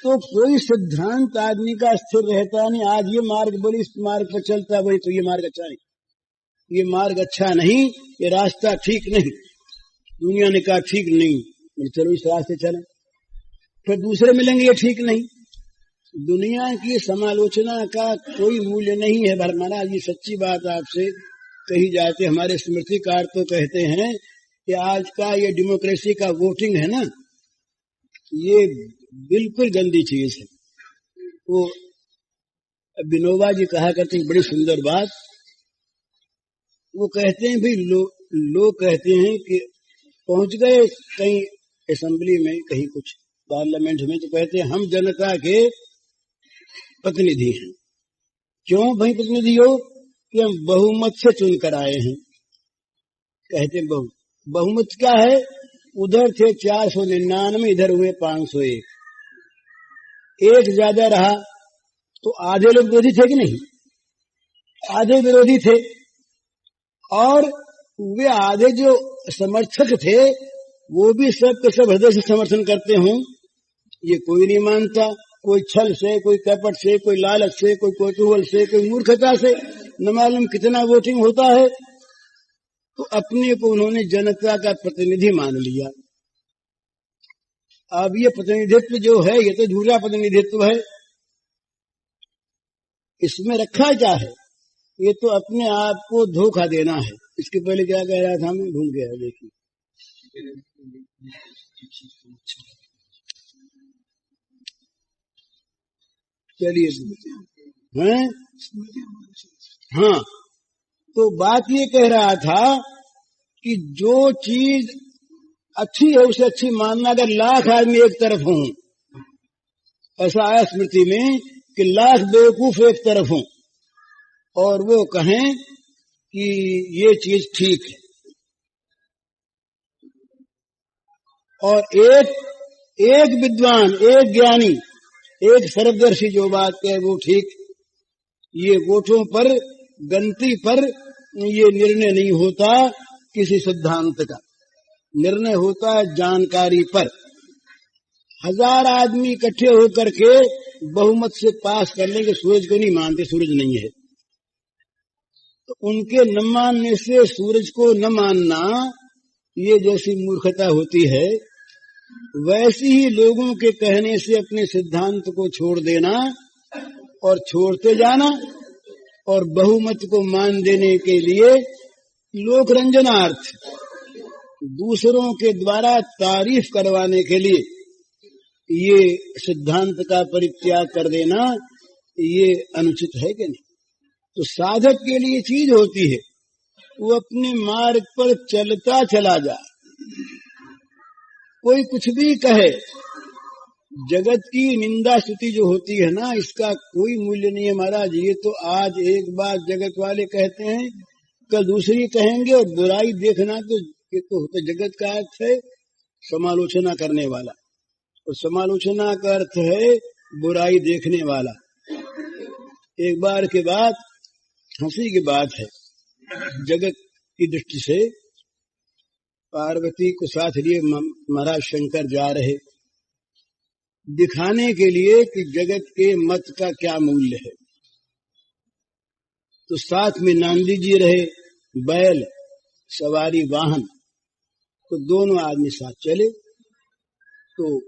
तो कोई सिद्धांत आदमी का स्थिर रहता नहीं। आज ये मार्ग बोली, इस मार्ग पर चलता है, वही तो ये मार्ग अच्छा नहीं, ये मार्ग अच्छा नहीं, ये रास्ता ठीक नहीं। दुनिया ने कहा ठीक नहीं, चलो इस रास्ते चले। फिर दूसरे मिलेंगे ये ठीक नहीं। दुनिया की समालोचना का कोई मूल्य नहीं है। महाराज ये सच्ची बात आपसे कही जाती है। हमारे स्मृतिकार तो कहते हैं कि आज का ये डेमोक्रेसी का वोटिंग है ना, ये बिल्कुल गंदी चीज है। वो विनोबा जी कहा करते हैं बड़ी सुंदर बात। वो कहते हैं भाई लोग कहते हैं कि पहुंच गए कहीं असेंबली में, कहीं कुछ पार्लियामेंट में, तो कहते हैं हम जनता के प्रतिनिधि हैं। क्यों भाई प्रतिनिधि हो? कि हम बहुमत से चुनकर आए हैं। कहते हैं बहुमत क्या है? उधर थे 499, इधर हुए 501। एक ज्यादा रहा तो आधे लोग विरोधी थे कि नहीं? आधे विरोधी थे। और वे आधे जो समर्थक थे वो भी सब के सब हृदय से समर्थन करते हों, ये कोई नहीं मानता। कोई छल से, कोई कपट से, कोई लालच से, कोई कौतूहल से, कोई मूर्खता से, न मालूम कितना वोटिंग होता है। तो अपने को उन्होंने जनता का प्रतिनिधि मान लिया। अब ये प्रतिनिधित्व जो है, ये तो झूठा प्रतिनिधित्व है। इसमें रखा क्या है? ये तो अपने आप को धोखा देना है। इसके पहले क्या कह रहा था मैं भूल गया। देखिए चलिए हैं। हाँ, तो बात ये कह रहा था कि जो चीज अच्छी है उसे अच्छी मानना। अगर लाख आदमी एक तरफ हों, ऐसा आया स्मृति में कि लाख बेवकूफ एक तरफ हों और वो कहें कि ये चीज ठीक है, और एक विद्वान, एक ज्ञानी, एक सर्वदर्शी जो बात कहे वो ठीक। ये वोटों पर, गणती पर ये निर्णय नहीं होता किसी सिद्धांत का, निर्णय होता है जानकारी पर। 1000 आदमी इकट्ठे होकर के बहुमत से पास कर लेंगे। सूरज को नहीं मानते, सूरज नहीं है, तो उनके न मानने से सूरज को न मानना ये जैसी मूर्खता होती है, वैसी ही लोगों के कहने से अपने सिद्धांत को छोड़ देना और छोड़ते जाना, और बहुमत को मान देने के लिए लोक रंजनार्थ दूसरों के द्वारा तारीफ करवाने के लिए ये सिद्धांत का परित्याग कर देना, ये अनुचित है कि नहीं? तो साधक के लिए चीज होती है, वो अपने मार्ग पर चलता चला जाए। कोई कुछ भी कहे, जगत की निंदा स्तुति जो होती है ना, इसका कोई मूल्य नहीं है महाराज। ये तो आज एक बात जगत वाले कहते हैं, कल दूसरी कहेंगे, और बुराई देखना तो ये तो होता। जगत का अर्थ है समालोचना करने वाला, और समालोचना का अर्थ है बुराई देखने वाला। एक बार के बाद हंसी की बात है, जगत की दृष्टि से पार्वती को साथ लिए महाराज शंकर जा रहे, दिखाने के लिए कि जगत के मत का क्या मूल्य है। तो साथ में नांदी जी रहे, बैल सवारी वाहन, तो दोनों आदमी साथ चले। तो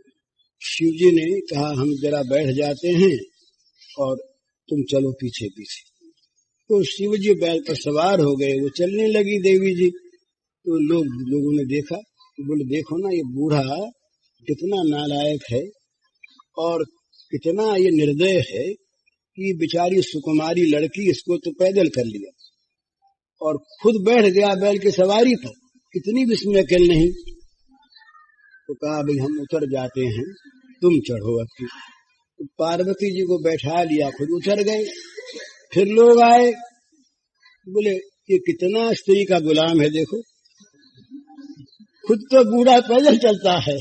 शिव जी ने कहा हम जरा बैठ जाते हैं और तुम चलो पीछे पीछे। तो शिव जी बैल पर सवार हो गए, वो चलने लगी देवी जी। तो लोगों ने देखा, बोले देखो ना ये बूढ़ा कितना नालायक है और कितना ये निर्दय है कि बेचारी सुकुमारी लड़की इसको तो पैदल कर लिया और खुद बैठ गया बैल की सवारी पर, कितनी विस्मयकल नहीं। तो कहा भाई हम उतर जाते हैं, तुम चढ़ो अब की। तो पार्वती जी को बैठा लिया, खुद उतर गए। फिर लोग आए, बोले ये कितना स्त्री का गुलाम है, देखो खुद तो बूढ़ा पैदल चलता है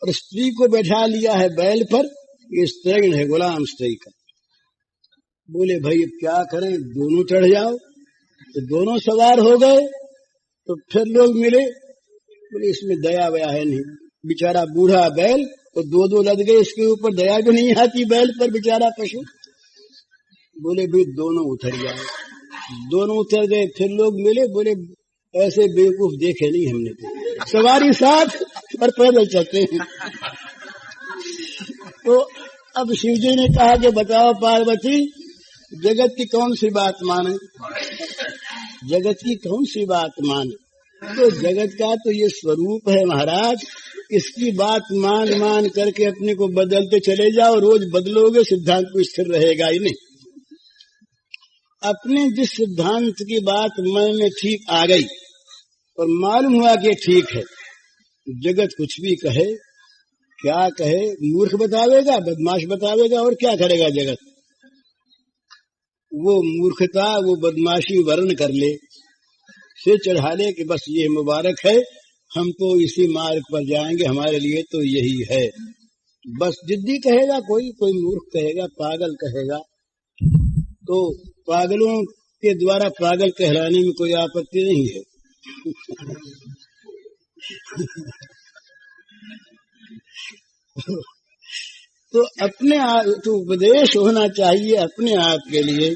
और स्त्री को बैठा लिया है बैल पर, ये स्त्री है, गुलाम स्त्री का। बोले भाई क्या करें, दोनों चढ़ जाओ। तो दोनों सवार हो गए। तो फिर लोग मिले, बोले इसमें दया वया है नहीं, बेचारा बूढ़ा बैल, तो दो लद गए इसके ऊपर, दया भी नहीं आती बैल पर, बेचारा पशु। बोले भाई दोनों उतर जाओ। दोनों उतर गए। फिर लोग मिले, बोले ऐसे बेवकूफ देखे नहीं हमने, तो सवारी साथ और पैदल चलते हैं। तो अब शिव जी ने कहा कि बताओ पार्वती, जगत की कौन सी बात माने, जगत की कौन सी बात माने। तो जगत का तो ये स्वरूप है महाराज, इसकी बात मान मान करके अपने को बदलते चले जाओ, रोज बदलोगे सिद्धांत को स्थिर रहेगा ही नहीं। अपने जिस सिद्धांत की बात मन में ठीक आ गई और मालूम हुआ कि ठीक है, जगत कुछ भी कहे, क्या कहे, मूर्ख बतावेगा, बदमाश बतावेगा, और क्या करेगा जगत। वो मूर्खता, वो बदमाशी वर्ण कर ले, सिर चढ़ा ले कि बस ये मुबारक है, हम तो इसी मार्ग पर जाएंगे, हमारे लिए तो यही है। बस जिद्दी कहेगा कोई मूर्ख कहेगा, पागल कहेगा। तो पागलों के द्वारा पागल कहलाने में कोई आपत्ति नहीं है। तो अपने आप तो उपदेश होना चाहिए अपने आप के लिए,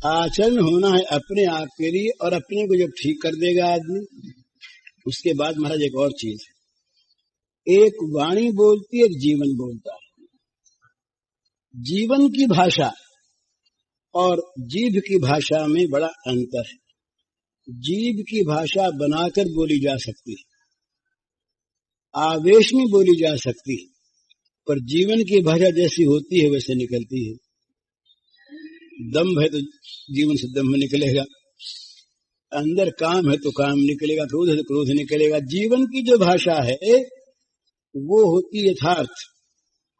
आचरण होना है अपने आप के लिए, और अपने को जब ठीक कर देगा आदमी, उसके बाद महाराज एक और चीज है, एक वाणी बोलती है, एक जीवन बोलता है। जीवन की भाषा और जीभ की भाषा में बड़ा अंतर है। जीभ की भाषा बनाकर बोली जा सकती है, आवेश में बोली जा सकती है, पर जीवन की भाषा जैसी होती है वैसे निकलती है। दम्भ है तो जीवन से दम्भ निकलेगा, अंदर काम है तो काम निकलेगा, क्रोध है तो क्रोध निकलेगा। जीवन की जो भाषा है वो होती यथार्थ,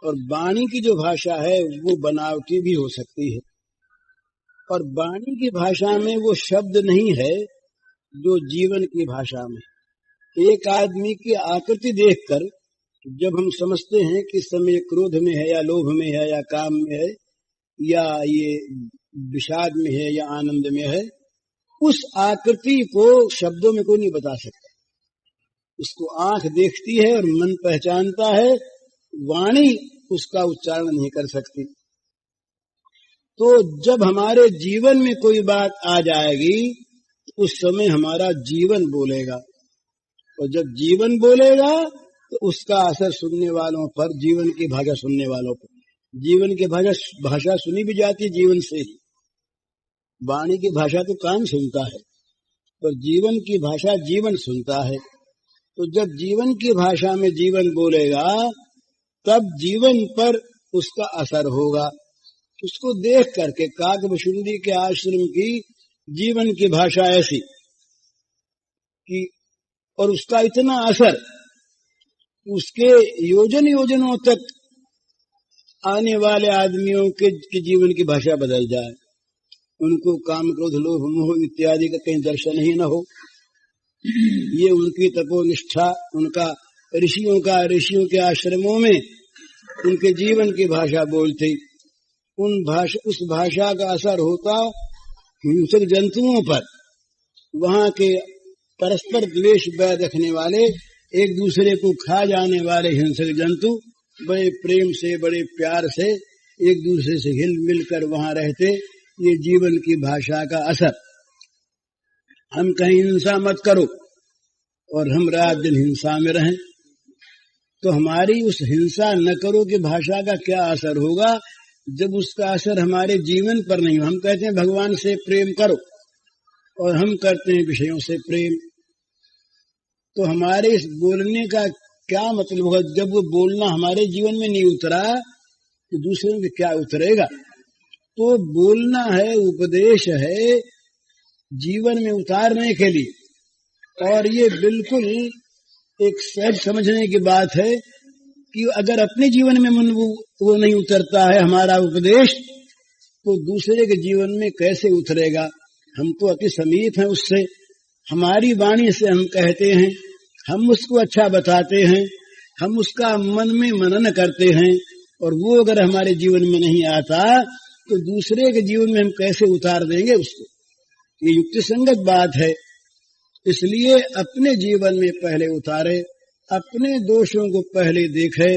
और वाणी की जो भाषा है वो बनावटी भी हो सकती है। और वाणी की भाषा में वो शब्द नहीं है जो जीवन की भाषा में। एक आदमी की आकृति देखकर जब हम समझते हैं कि समय क्रोध में है या लोभ में है या काम में है या ये विषाद में है या आनंद में है, उस आकृति को शब्दों में कोई नहीं बता सकता। उसको आंख देखती है और मन पहचानता है, वाणी उसका उच्चारण नहीं कर सकती। तो जब हमारे जीवन में कोई बात आ जाएगी, उस समय हमारा जीवन बोलेगा, और जब जीवन बोलेगा तो उसका असर सुनने वालों पर, जीवन की भाषा सुनने वालों पर। जीवन की भाषा सुनी भी जाती है जीवन से ही। वाणी की भाषा तो कान सुनता है, पर जीवन की भाषा जीवन सुनता है। तो जब जीवन की भाषा में जीवन बोलेगा तब जीवन पर उसका असर होगा। उसको देख करके काकभुशुंडी के आश्रम की जीवन की भाषा ऐसी कि, और उसका इतना असर उसके योजनों तक आने वाले आदमियों के जीवन की भाषा बदल जाए। उनको काम क्रोध लोभ मोह इत्यादि का कहीं दर्शन ही न हो। ये उनकी तपोनिष्ठा, उनका ऋषियों के आश्रमों में उनके जीवन की भाषा बोलते, उस भाषा का असर होता हिंसक जंतुओं पर। वहां के परस्पर द्वेष बैर रखने वाले, एक दूसरे को खा जाने वाले हिंसक जंतु बड़े प्रेम से, बड़े प्यार से एक दूसरे से हिल मिलकर वहां रहते। ये जीवन की भाषा का असर। हम कहीं हिंसा मत करो और हम रात दिन हिंसा में रहें, तो हमारी उस हिंसा न करो की भाषा का क्या असर होगा जब उसका असर हमारे जीवन पर नहीं हो। हम कहते हैं भगवान से प्रेम करो और हम करते हैं विषयों से प्रेम, तो हमारे इस बोलने का क्या मतलब होगा? जब वो बोलना हमारे जीवन में नहीं उतरा तो दूसरों के क्या उतरेगा? तो बोलना है, उपदेश है जीवन में उतारने के लिए, और ये बिल्कुल एक सहज समझने की बात है कि अगर अपने जीवन में वो नहीं उतरता है हमारा उपदेश, तो दूसरे के जीवन में कैसे उतरेगा? हम तो अति समीप हैं उससे, हमारी वाणी से हम कहते हैं, हम उसको अच्छा बताते हैं, हम उसका मन में मनन करते हैं, और वो अगर हमारे जीवन में नहीं आता तो दूसरे के जीवन में हम कैसे उतार देंगे उसको? ये युक्ति संगत बात है। इसलिए अपने जीवन में पहले उतारे, अपने दोषों को पहले देखे,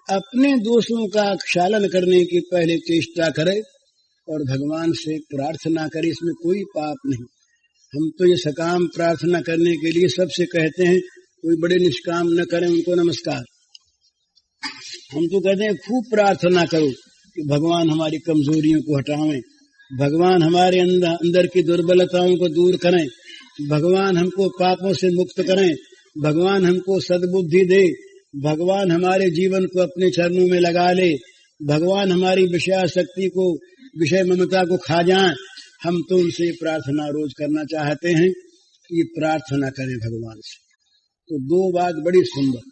अपने दोषों का क्षालन करने की पहले चेष्टा करे और भगवान से प्रार्थना करे। इसमें कोई पाप नहीं। हम तो ये सकाम प्रार्थना करने के लिए सबसे कहते हैं, कोई बड़े निष्काम न करें उनको नमस्कार। हम तो कहते हैं खूब प्रार्थना करो कि भगवान हमारी कमजोरियों को हटावें, भगवान हमारे अंदर की दुर्बलताओं को दूर करें, भगवान हमको पापों से मुक्त करें, भगवान हमको सद्बुद्धि दे, भगवान हमारे जीवन को अपने चरणों में लगा ले, भगवान हमारी विषयासक्ति को, विषय ममता को खा जाए। हम तो उनसे प्रार्थना रोज करना चाहते हैं कि प्रार्थना करें भगवान से। तो दो बात बड़ी सुंदर,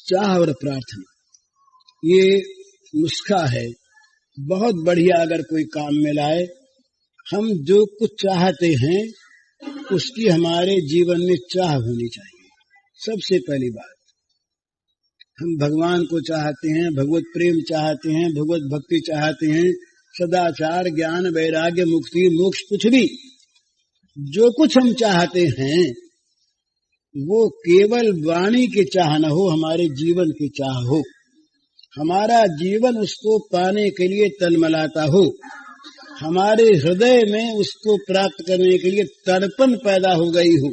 चाह और प्रार्थना, ये नुस्खा है बहुत बढ़िया। अगर कोई काम में लाए, हम जो कुछ चाहते हैं उसकी हमारे जीवन में चाह होनी चाहिए। सबसे पहली बात, हम भगवान को चाहते हैं, भगवत प्रेम चाहते हैं, भगवत भक्ति चाहते हैं, सदाचार, ज्ञान, वैराग्य, मुक्ति, मोक्ष, कुछ भी जो कुछ हम चाहते हैं वो केवल वाणी की चाह न हो, हमारे जीवन की चाह हो, हमारा जीवन उसको पाने के लिए तलमलाता हो, हमारे हृदय में उसको प्राप्त करने के लिए तड़पन पैदा हो गई हो,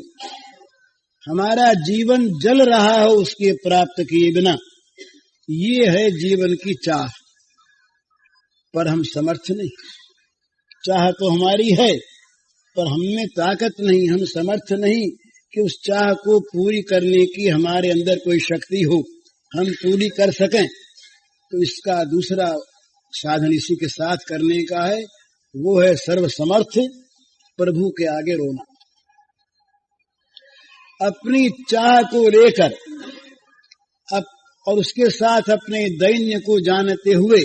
हमारा जीवन जल रहा हो उसके प्राप्त किए बिना। ये है जीवन की चाह। पर हम समर्थ नहीं। चाह तो हमारी है पर हममें ताकत नहीं, हम समर्थ नहीं कि उस चाह को पूरी करने की हमारे अंदर कोई शक्ति हो, हम पूरी कर सकें। तो इसका दूसरा साधन इसी के साथ करने का है, वो है सर्वसमर्थ प्रभु के आगे रोना। अपनी चाह को लेकर और उसके साथ अपने दैन्य को जानते हुए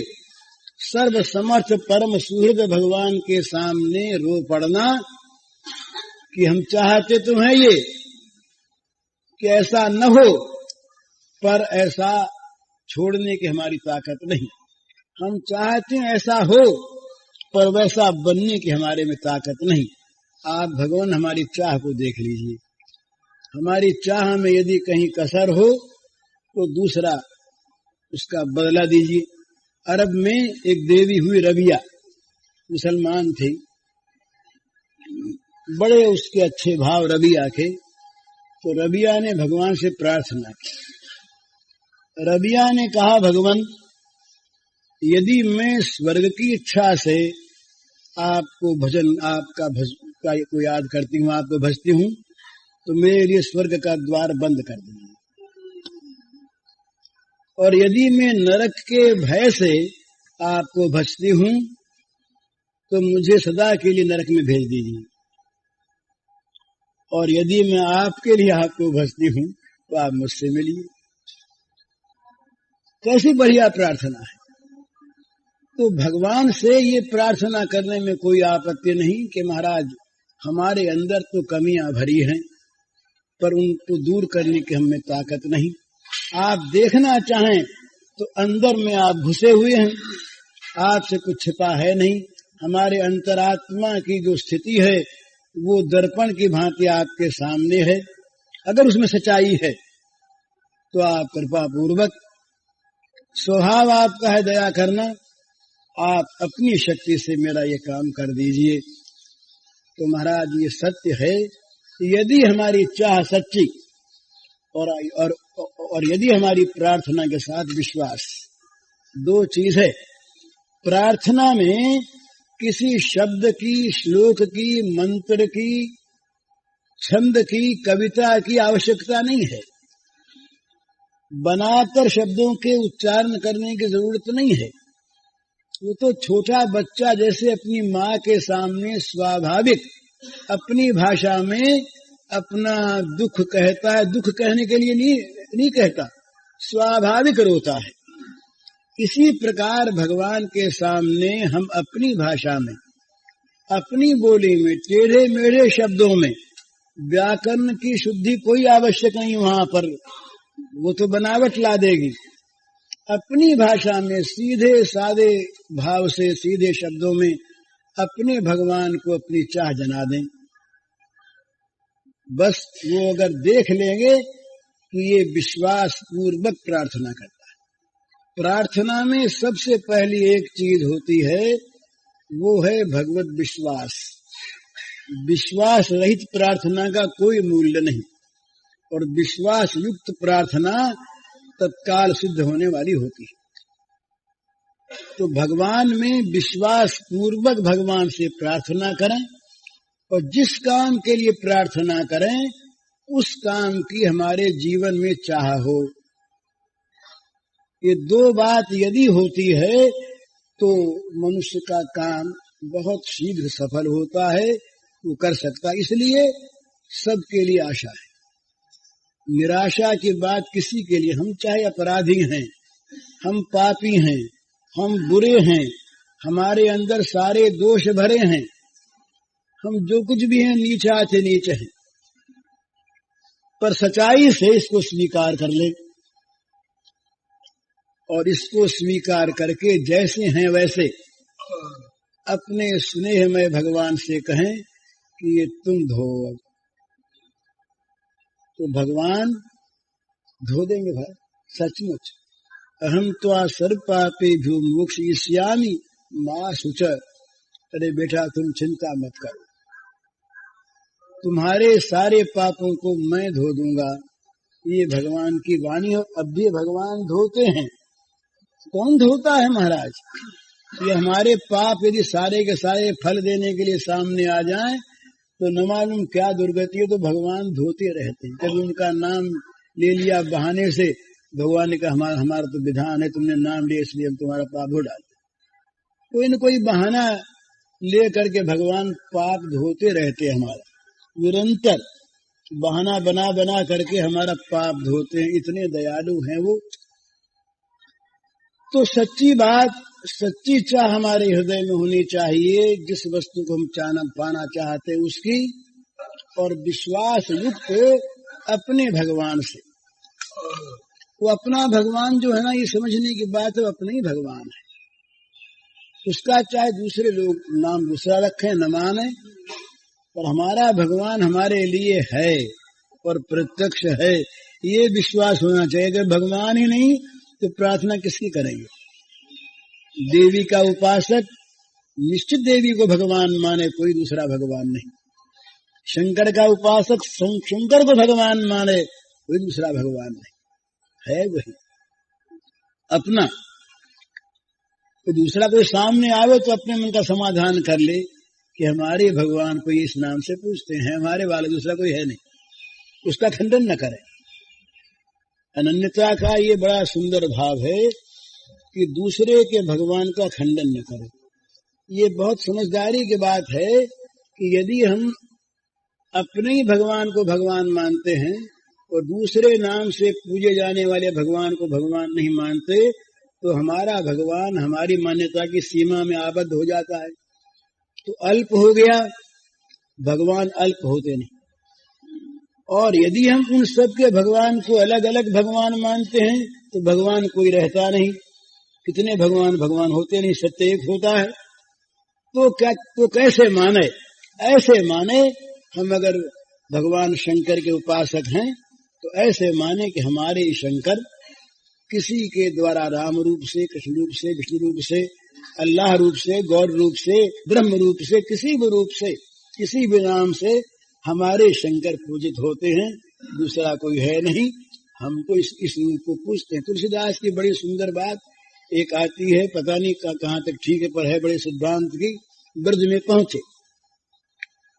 सर्वसमर्थ परम सुहृद भगवान के सामने रो पड़ना कि हम चाहते तो हैं ये कि ऐसा न हो, पर ऐसा छोड़ने की हमारी ताकत नहीं। हम चाहते हैं ऐसा हो पर वैसा बनने की हमारे में ताकत नहीं। आप भगवान हमारी चाह को देख लीजिए, हमारी चाह में यदि कहीं कसर हो तो दूसरा उसका बदला दीजिए। अरब में एक देवी हुई रबिया, मुसलमान थी, बड़े उसके अच्छे भाव रबिया के, तो रबिया ने भगवान से प्रार्थना की। रबिया ने कहा, भगवान यदि मैं स्वर्ग की इच्छा से आपको भजन आपका को याद करती हूँ, आपको भजती हूँ, तो मेरे लिए स्वर्ग का द्वार बंद कर देना। और यदि मैं नरक के भय से आपको भजती हूँ तो मुझे सदा के लिए नरक में भेज दीजिए। और यदि मैं आपके लिए आपको भजती हूँ तो आप मुझसे मिलिए। कैसी बढ़िया प्रार्थना है। तो भगवान से ये प्रार्थना करने में कोई आपत्ति नहीं कि महाराज हमारे अंदर तो कमियां भरी हैं, पर उनको दूर करने की हमें ताकत नहीं। आप देखना चाहें तो अंदर में आप घुसे हुए हैं, आपसे कुछ छिपा है नहीं। हमारे अंतरात्मा की जो स्थिति है वो दर्पण की भांति आपके सामने है। अगर उसमें सच्चाई है तो आप कृपा पूर्वक, स्वभाव आपका है दया करना, आप अपनी शक्ति से मेरा ये काम कर दीजिए। तो महाराज ये सत्य है, यदि हमारी चाह सच्ची और यदि हमारी प्रार्थना के साथ विश्वास, दो चीज है। प्रार्थना में किसी शब्द की, श्लोक की, मंत्र की, छंद की, कविता की आवश्यकता नहीं है। बनाकर शब्दों के उच्चारण करने की जरूरत नहीं है। वो तो छोटा बच्चा जैसे अपनी माँ के सामने स्वाभाविक अपनी भाषा में अपना दुख कहता है, दुख कहने के लिए नहीं कहता, स्वाभाविक रोता है। इसी प्रकार भगवान के सामने हम अपनी भाषा में, अपनी बोली में, टेढ़े मेढ़े शब्दों में, व्याकरण की शुद्धि कोई आवश्यक नहीं वहां पर, वो तो बनावट ला देगी। अपनी भाषा में सीधे सादे भाव से, सीधे शब्दों में अपने भगवान को अपनी चाह जना दें। बस वो अगर देख लेंगे कि ये विश्वास पूर्वक प्रार्थना करता है। प्रार्थना में सबसे पहली एक चीज होती है, वो है भगवत विश्वास। विश्वास रहित प्रार्थना का कोई मूल्य नहीं, और विश्वास युक्त प्रार्थना तत्काल सिद्ध होने वाली होती है। तो भगवान में विश्वास पूर्वक भगवान से प्रार्थना करें, और जिस काम के लिए प्रार्थना करें उस काम की हमारे जीवन में चाह हो। ये दो बात यदि होती है तो मनुष्य का काम बहुत शीघ्र सफल होता है, वो कर सकता। इसलिए सबके लिए आशा है। निराशा की बात किसी के लिए, हम चाहे अपराधी हैं, हम पापी हैं, हम बुरे हैं, हमारे अंदर सारे दोष भरे हैं, हम जो कुछ भी हैं नीचा से नीचे हैं, पर सच्चाई से इसको स्वीकार कर ले, और इसको स्वीकार करके जैसे हैं वैसे अपने स्नेह में भगवान से कहें कि ये तुम धो। तो भगवान धो देंगे भाई, सचमुच। अहम त्वा सर्व पापेभ्यो मोक्षयिष्यामि मा शुच। अरे बेटा तुम चिंता मत करो, तुम्हारे सारे पापों को मैं धो दूंगा। ये भगवान की वाणी हो। अब भी भगवान धोते हैं। कौन धोता है महाराज? ये हमारे पाप यदि सारे के सारे फल देने के लिए सामने आ जाएं तो न मालूम क्या दुर्गति है, तो भगवान धोते रहते हैं। कभी उनका नाम ले लिया बहाने से, भगवान ने कहा हमारा तो विधान है, तुमने नाम लिया इसलिए हम तुम्हारा पाप धो डालते। कोई न कोई बहाना ले करके भगवान पाप धोते रहते हैं। हमारा निरंतर बहाना बना बना करके हमारा पाप धोते हैं। इतने दयालु हैं वो। तो सच्ची बात, सच्ची चाह हमारे हृदय में होनी चाहिए, जिस वस्तु को हम पाना चाहते हैं उसकी, और विश्वास युक्त अपने भगवान से। वो अपना भगवान जो है ना, ये समझने की बात है, वो अपना ही भगवान है। उसका चाहे दूसरे लोग नाम दूसरा रखें, न माने, पर हमारा भगवान हमारे लिए है और प्रत्यक्ष है, ये विश्वास होना चाहिए। अगर भगवान ही नहीं तो प्रार्थना किसकी करेंगे? देवी का उपासक निश्चित देवी को भगवान माने, कोई दूसरा भगवान नहीं। शंकर का उपासक शंकर को भगवान माने, कोई दूसरा भगवान नहीं है, वही अपना। तो दूसरा कोई सामने आवे तो अपने मन का समाधान कर ले कि हमारे भगवान को इस नाम से पूछते हैं, हमारे वाले दूसरा कोई है नहीं, उसका खंडन न करे। अनन्यता का ये बड़ा सुंदर भाव है कि दूसरे के भगवान का खंडन न करे। ये बहुत समझदारी की बात है कि यदि हम अपने ही भगवान को भगवान मानते हैं और दूसरे नाम से पूजे जाने वाले भगवान को भगवान नहीं मानते, तो हमारा भगवान हमारी मान्यता की सीमा में आबद्ध हो जाता है, तो अल्प हो गया, भगवान अल्प होते नहीं। और यदि हम उन सब के भगवान को अलग अलग भगवान मानते हैं तो भगवान कोई रहता नहीं, कितने भगवान भगवान होते नहीं, सत्य एक होता है। तो कैसे माने? ऐसे माने, हम अगर भगवान शंकर के उपासक हैं तो ऐसे माने कि हमारे शंकर किसी के द्वारा राम रूप से, कृष्ण रूप से, विष्णु रूप से, अल्लाह रूप से, गौर रूप से, ब्रह्म रूप से, किसी भी रूप से, किसी भी नाम से हमारे शंकर पूजित होते हैं, दूसरा कोई है नहीं। हम तो इस रूप को पूजते हैं। तुलसीदास की बड़ी सुंदर बात एक आती है, पता नहीं कहाँ तक ठीक है, पर है बड़े सिद्धांत की। ब्रज में पहुंचे,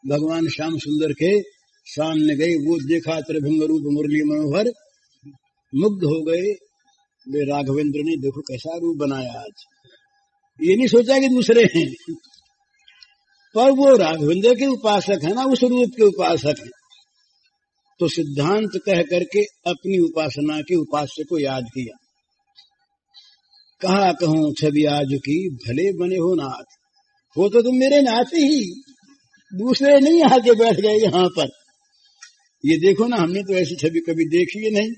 भगवान श्याम सुंदर के सामने गए, वो देखा त्रिभंग रूप मुरली मनोहर, मुग्ध हो गए। वे राघवेंद्र ने देखो कैसा रूप बनाया आज, ये नहीं सोचा कि दूसरे हैं, पर वो राघवेंद्र के उपासक है ना, उस रूप के उपासक है। तो सिद्धांत कह करके अपनी उपासना के उपास्य को याद किया। कहा कहूं छवि आज की, भले बने हो नाथ, हो तो तुम मेरे नाथ ही, दूसरे नहीं आके बैठ गए यहाँ पर। ये देखो ना, हमने तो ऐसी छवि कभी देखी ही नहीं।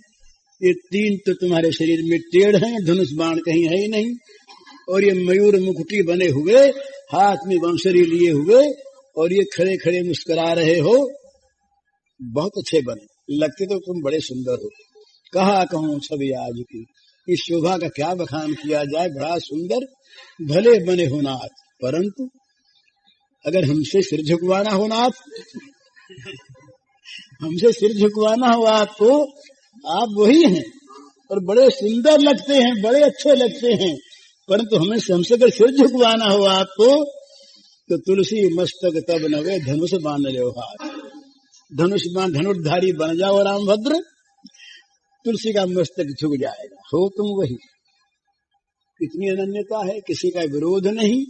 ये तीन तो तुम्हारे शरीर में टेढ़ हैं, धनुष बाण कहीं है ही नहीं, और ये मयूर मुकुटी बने हुए, हाथ में बंसरी लिए हुए, और ये खड़े खड़े मुस्कुरा रहे हो, बहुत अच्छे बने, लगते तो तुम बड़े सुंदर हो। कहा कहूं छवि आज की, इस शोभा का क्या बखान किया जाए, बड़ा सुंदर, भले बने हो नाथ, परंतु अगर हमसे सिर झुकवाना हो नाथ, हमसे सिर झुकवाना हो आपको, आप वही हैं और बड़े सुंदर लगते हैं, बड़े अच्छे लगते हैं, परंतु हमसे अगर सिर झुकवाना हो आपको तो तुलसी मस्तक तब नवे धनुष बांध लो हाथ, धनुष बांध धनुर्धारी बन जाओ रामभद्र, तुलसी का मस्तक झुक जाएगा, हो तुम वही। इतनी अनन्यता है, किसी का विरोध नहीं,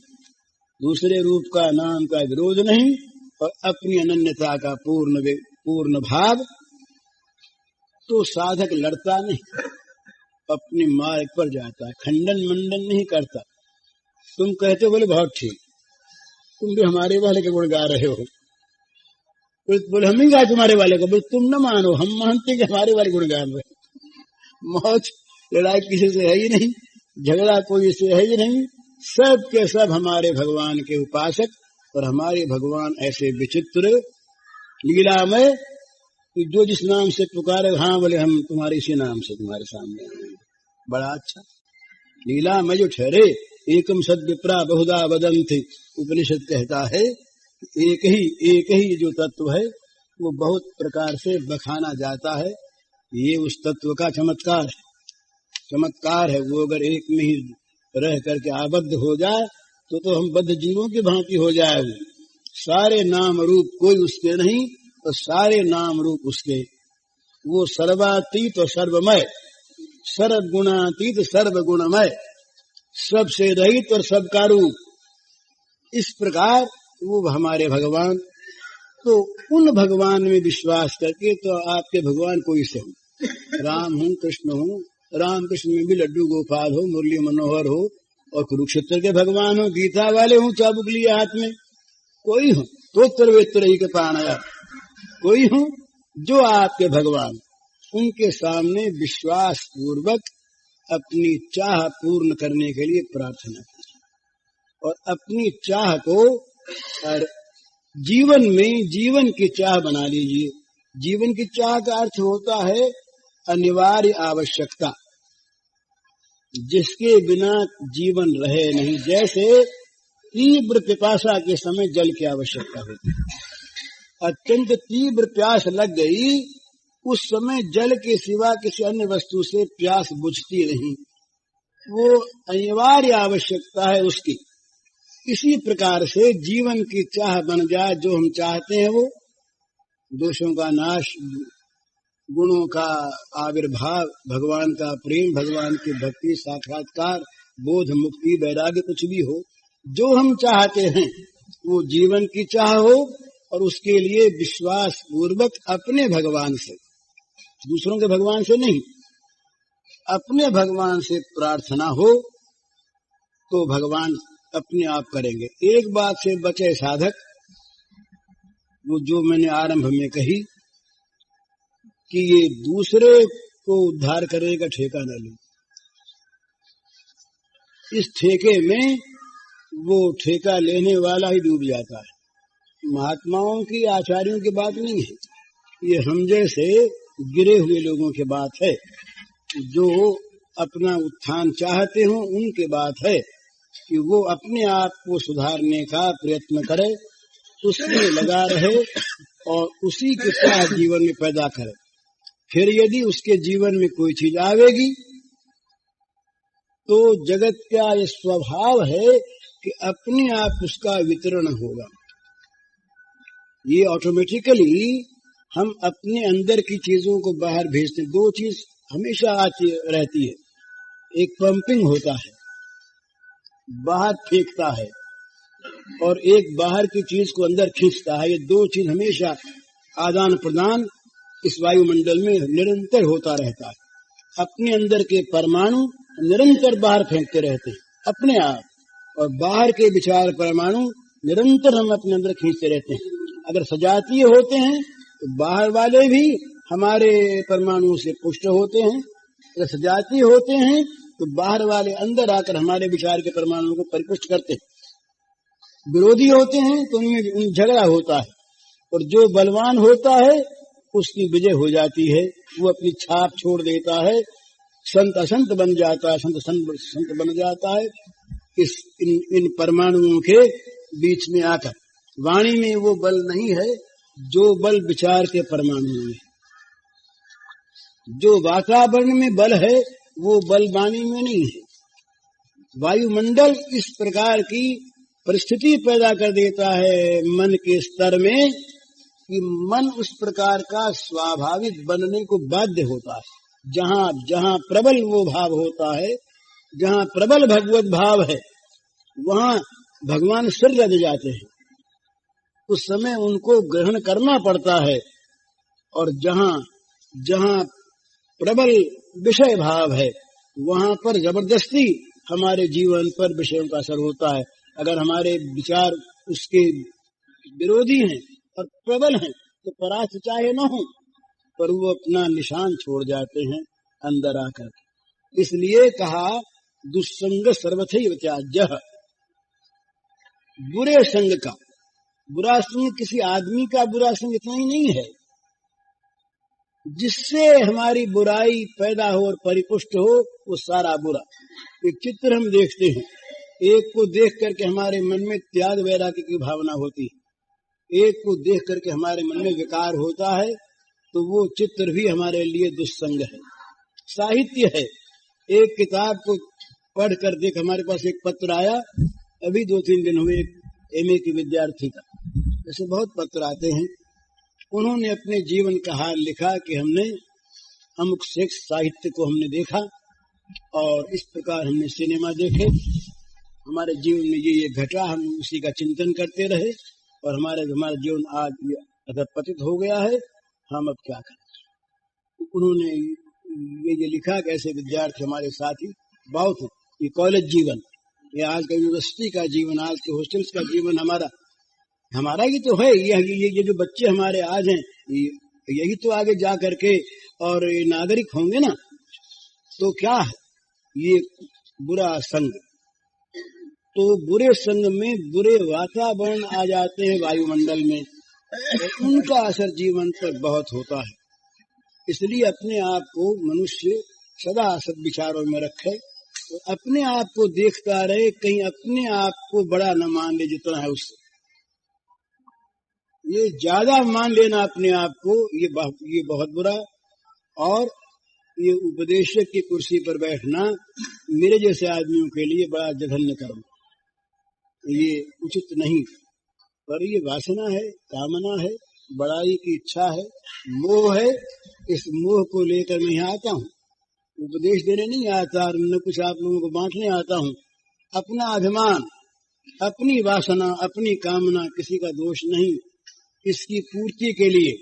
दूसरे रूप का नाम का विरोध नहीं, और अपनी अनन्यता का पूर्ण भाव। तो साधक लड़ता नहीं, अपने मार्ग पर जाता है, खंडन मंडन नहीं करता। तुम कहते बोले बहुत ठीक, तुम भी हमारे वाले के गुण गा रहे हो, बोले हम ही गाए तुम्हारे वाले को, बोले तुम न मानो, हम मानते कि हमारे वाले गुण गा रहे। मौज लड़ाई किसी से है ही नहीं, झगड़ा कोई से है ही नहीं, सब के सब हमारे भगवान के उपासक, और हमारे भगवान ऐसे विचित्र लीलामय कि जो जिस नाम से पुकारे, हाँ बोले हम तुम्हारे इसी नाम से तुम्हारे सामने आए, बड़ा अच्छा लीलामय जो ठहरे। एकम सद विप्रा बहुधा वदन्ति, उपनिषद कहता है एक ही जो तत्व है वो बहुत प्रकार से बखाना जाता है, ये उस तत्व का चमत्कार है। वो अगर एक में ही रह करके आबद्ध हो जाए तो हम बद्ध जीवों की भांति हो जाए। सारे नाम रूप कोई उसके नहीं, और सारे नाम रूप उसके, वो सर्वातीत और सर्वमय, सर्वगुणातीत सर्वगुणमय, सबसे रहित और सबका रूप, इस प्रकार वो हमारे भगवान। तो उन भगवान में विश्वास करके, तो आपके भगवान कोई से हो, राम हो, कृष्ण हो, राम कृष्ण में भी लड्डू गोपाल हो, मुरली मनोहर हो, और कुरुक्षेत्र के भगवान हो, गीता वाले हो, चाबुक लिए हाथ में, कोई हो तो त्रिवेत्र ही के प्राणया, कोई हो जो आपके भगवान, उनके सामने विश्वास पूर्वक अपनी चाह पूर्ण करने के लिए प्रार्थना कीजिए, और अपनी चाह को जीवन में जीवन की चाह बना लीजिए। जीवन की चाह का अर्थ होता है अनिवार्य आवश्यकता, जिसके बिना जीवन रहे नहीं। जैसे तीव्र पिपासा के समय जल की आवश्यकता होती है, अत्यंत तीव्र प्यास लग गई, उस समय जल के सिवा किसी अन्य वस्तु से प्यास बुझती नहीं, वो अनिवार्य आवश्यकता है उसकी। इसी प्रकार से जीवन की चाह बन जाए, जो हम चाहते हैं वो दोषों का नाश, गुणों का आविर्भाव, भगवान का प्रेम, भगवान की भक्ति, साक्षात्कार, बोध, मुक्ति, वैराग्य, कुछ भी हो, जो हम चाहते हैं वो जीवन की चाह हो, और उसके लिए विश्वास पूर्वक अपने भगवान से, दूसरों के भगवान से नहीं, अपने भगवान से प्रार्थना हो तो भगवान अपने आप करेंगे। एक बात से बचे साधक, वो जो मैंने आरंभ में कही कि ये दूसरे को उद्धार करने का ठेका न लो। इस ठेके में वो ठेका लेने वाला ही डूब जाता है। महात्माओं की, आचार्यों की बात नहीं है, ये हम जैसे गिरे हुए लोगों की बात है, जो अपना उत्थान चाहते हो उनके बात है कि वो अपने आप को सुधारने का प्रयत्न करे, उसमें लगा रहे और उसी के साथ जीवन में पैदा करे। फिर यदि उसके जीवन में कोई चीज आवेगी तो जगत का ये स्वभाव है कि अपने आप उसका वितरण होगा। ये ऑटोमेटिकली हम अपने अंदर की चीजों को बाहर भेजते। दो चीज हमेशा आती रहती है, एक पंपिंग होता है, बाहर फेंकता है, और एक बाहर की चीज को अंदर खींचता है। ये दो चीज हमेशा आदान प्रदान इस वायुमंडल में निरंतर होता रहता है। अपने अंदर के परमाणु निरंतर बाहर फेंकते रहते हैं अपने आप, और बाहर के विचार परमाणु निरंतर हम अपने अंदर खींचते रहते हैं। अगर सजातीय होते हैं तो बाहर वाले भी हमारे परमाणु से पुष्ट होते हैं, अगर सजातीय होते हैं तो बाहर वाले अंदर आकर हमारे विचार के परमाणु को परिपुष्ट करते हैं। विरोधी होते हैं तो उनमें झगड़ा होता है, और जो बलवान होता है उसकी विजय हो जाती है, वो अपनी छाप छोड़ देता है, संत असंत बन जाता है, संत संत बन जाता है इन परमाणुओं के बीच में आकर। वाणी में वो बल नहीं है जो बल विचार के परमाणु में, जो वातावरण में बल है वो बल वाणी में नहीं है। वायुमंडल इस प्रकार की परिस्थिति पैदा कर देता है मन के स्तर में कि मन उस प्रकार का स्वाभाविक बनने को बाध्य होता है। जहाँ जहाँ प्रबल वो भाव होता है, जहाँ प्रबल भगवत भाव है, वहाँ भगवान सिर रज जाते हैं। उस समय उनको ग्रहण करना पड़ता है, और जहाँ जहाँ प्रबल विषय भाव है वहाँ पर जबरदस्ती हमारे जीवन पर विषयों का असर होता है। अगर हमारे विचार उसके विरोधी हैं और प्रबल हैं तो परास्त चाहे न हो, पर वो अपना निशान छोड़ जाते हैं अंदर आकर। इसलिए कहा दुस्संग सर्वथैव त्याज्यः। बुरे संग का, बुरा संग किसी आदमी का बुरा संग इतना ही नहीं है, जिससे हमारी बुराई पैदा हो और परिपुष्ट हो वो सारा बुरा। एक चित्र हम देखते हैं, एक को देख करके हमारे मन में त्याग वैराग्य की भावना होती है, एक को देख करके हमारे मन में विकार होता है, तो वो चित्र भी हमारे लिए दुस्संग है। साहित्य है, एक किताब को पढ़ कर देख, हमारे पास एक पत्र आया अभी 2-3 दिन हुए, एमए के विद्यार्थी का, ऐसे बहुत पत्र आते हैं। उन्होंने अपने जीवन का हाल लिखा कि हमने अमुक सेक्स साहित्य को हमने देखा और इस प्रकार हमने सिनेमा देखे, हमारे जीवन में ये घटा, हम उसी का चिंतन करते रहे और हमारा जीवन आज अधपतित हो गया है, हम अब क्या करें। उन्होंने ये लिखा कि ऐसे विद्यार्थी हमारे साथी बहुत हैं। ये कॉलेज जीवन, ये आज का यूनिवर्सिटी का जीवन, आज के हॉस्टल्स का जीवन हमारा ही तो है। ये जो बच्चे हमारे आज हैं, यही तो आगे जा करके और नागरिक होंगे ना। तो क्या है ये बुरा संग, तो बुरे संग में बुरे वातावरण आ जाते हैं वायुमंडल में, और उनका असर जीवन पर बहुत होता है। इसलिए अपने आप को मनुष्य सदा सद्विचारों में रखे, तो अपने आप को देखता रहे, कहीं अपने आप को बड़ा न मान ले जितना है उससे। ये ज्यादा मान लेना अपने आप को, ये बहुत बुरा। और ये उपदेशक की कुर्सी पर बैठना मेरे जैसे आदमियों के लिए बड़ा जघन्य कर्म, ये उचित नहीं। पर ये वासना है, कामना है, बड़ाई की इच्छा है, मोह है। इस मोह को लेकर मैं यहाँ आता हूँ, उपदेश देने नहीं आता और न कुछ आप लोगों को बांटने आता हूँ। अपना अभिमान, अपनी वासना, अपनी कामना, किसी का दोष नहीं, इसकी पूर्ति के लिए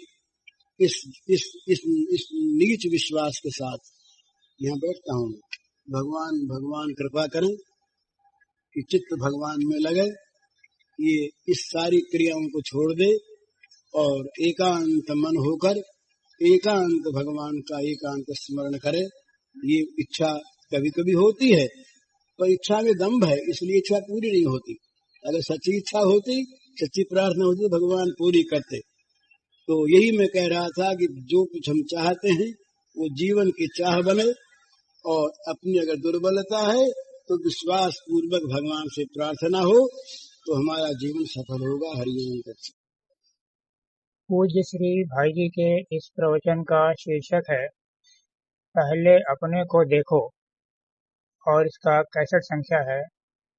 इस इस इस इस नीच विश्वास के साथ यहाँ बैठता हूँ। भगवान कृपा करें कि चित्त भगवान में लगे, ये इस सारी क्रियाओं को छोड़ दे और एकांत मन होकर एकांत भगवान का एकांत स्मरण करे। ये इच्छा कभी कभी होती है, पर इच्छा में दंभ है, इसलिए इच्छा पूरी नहीं होती। अगर सच्ची इच्छा होती, सच्ची प्रार्थना होती तो भगवान पूरी करते। तो यही मैं कह रहा था कि जो कुछ हम चाहते हैं वो जीवन की चाह बने, और अपनी अगर दुर्बलता है तो विश्वास पूर्वक भगवान से प्रार्थना हो तो हमारा जीवन सफल होगा। हरिओम। पूज्य श्री भाई जी के इस प्रवचन का शीर्षक है पहले अपने को देखो, और इसका कैसेट संख्या है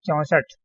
64।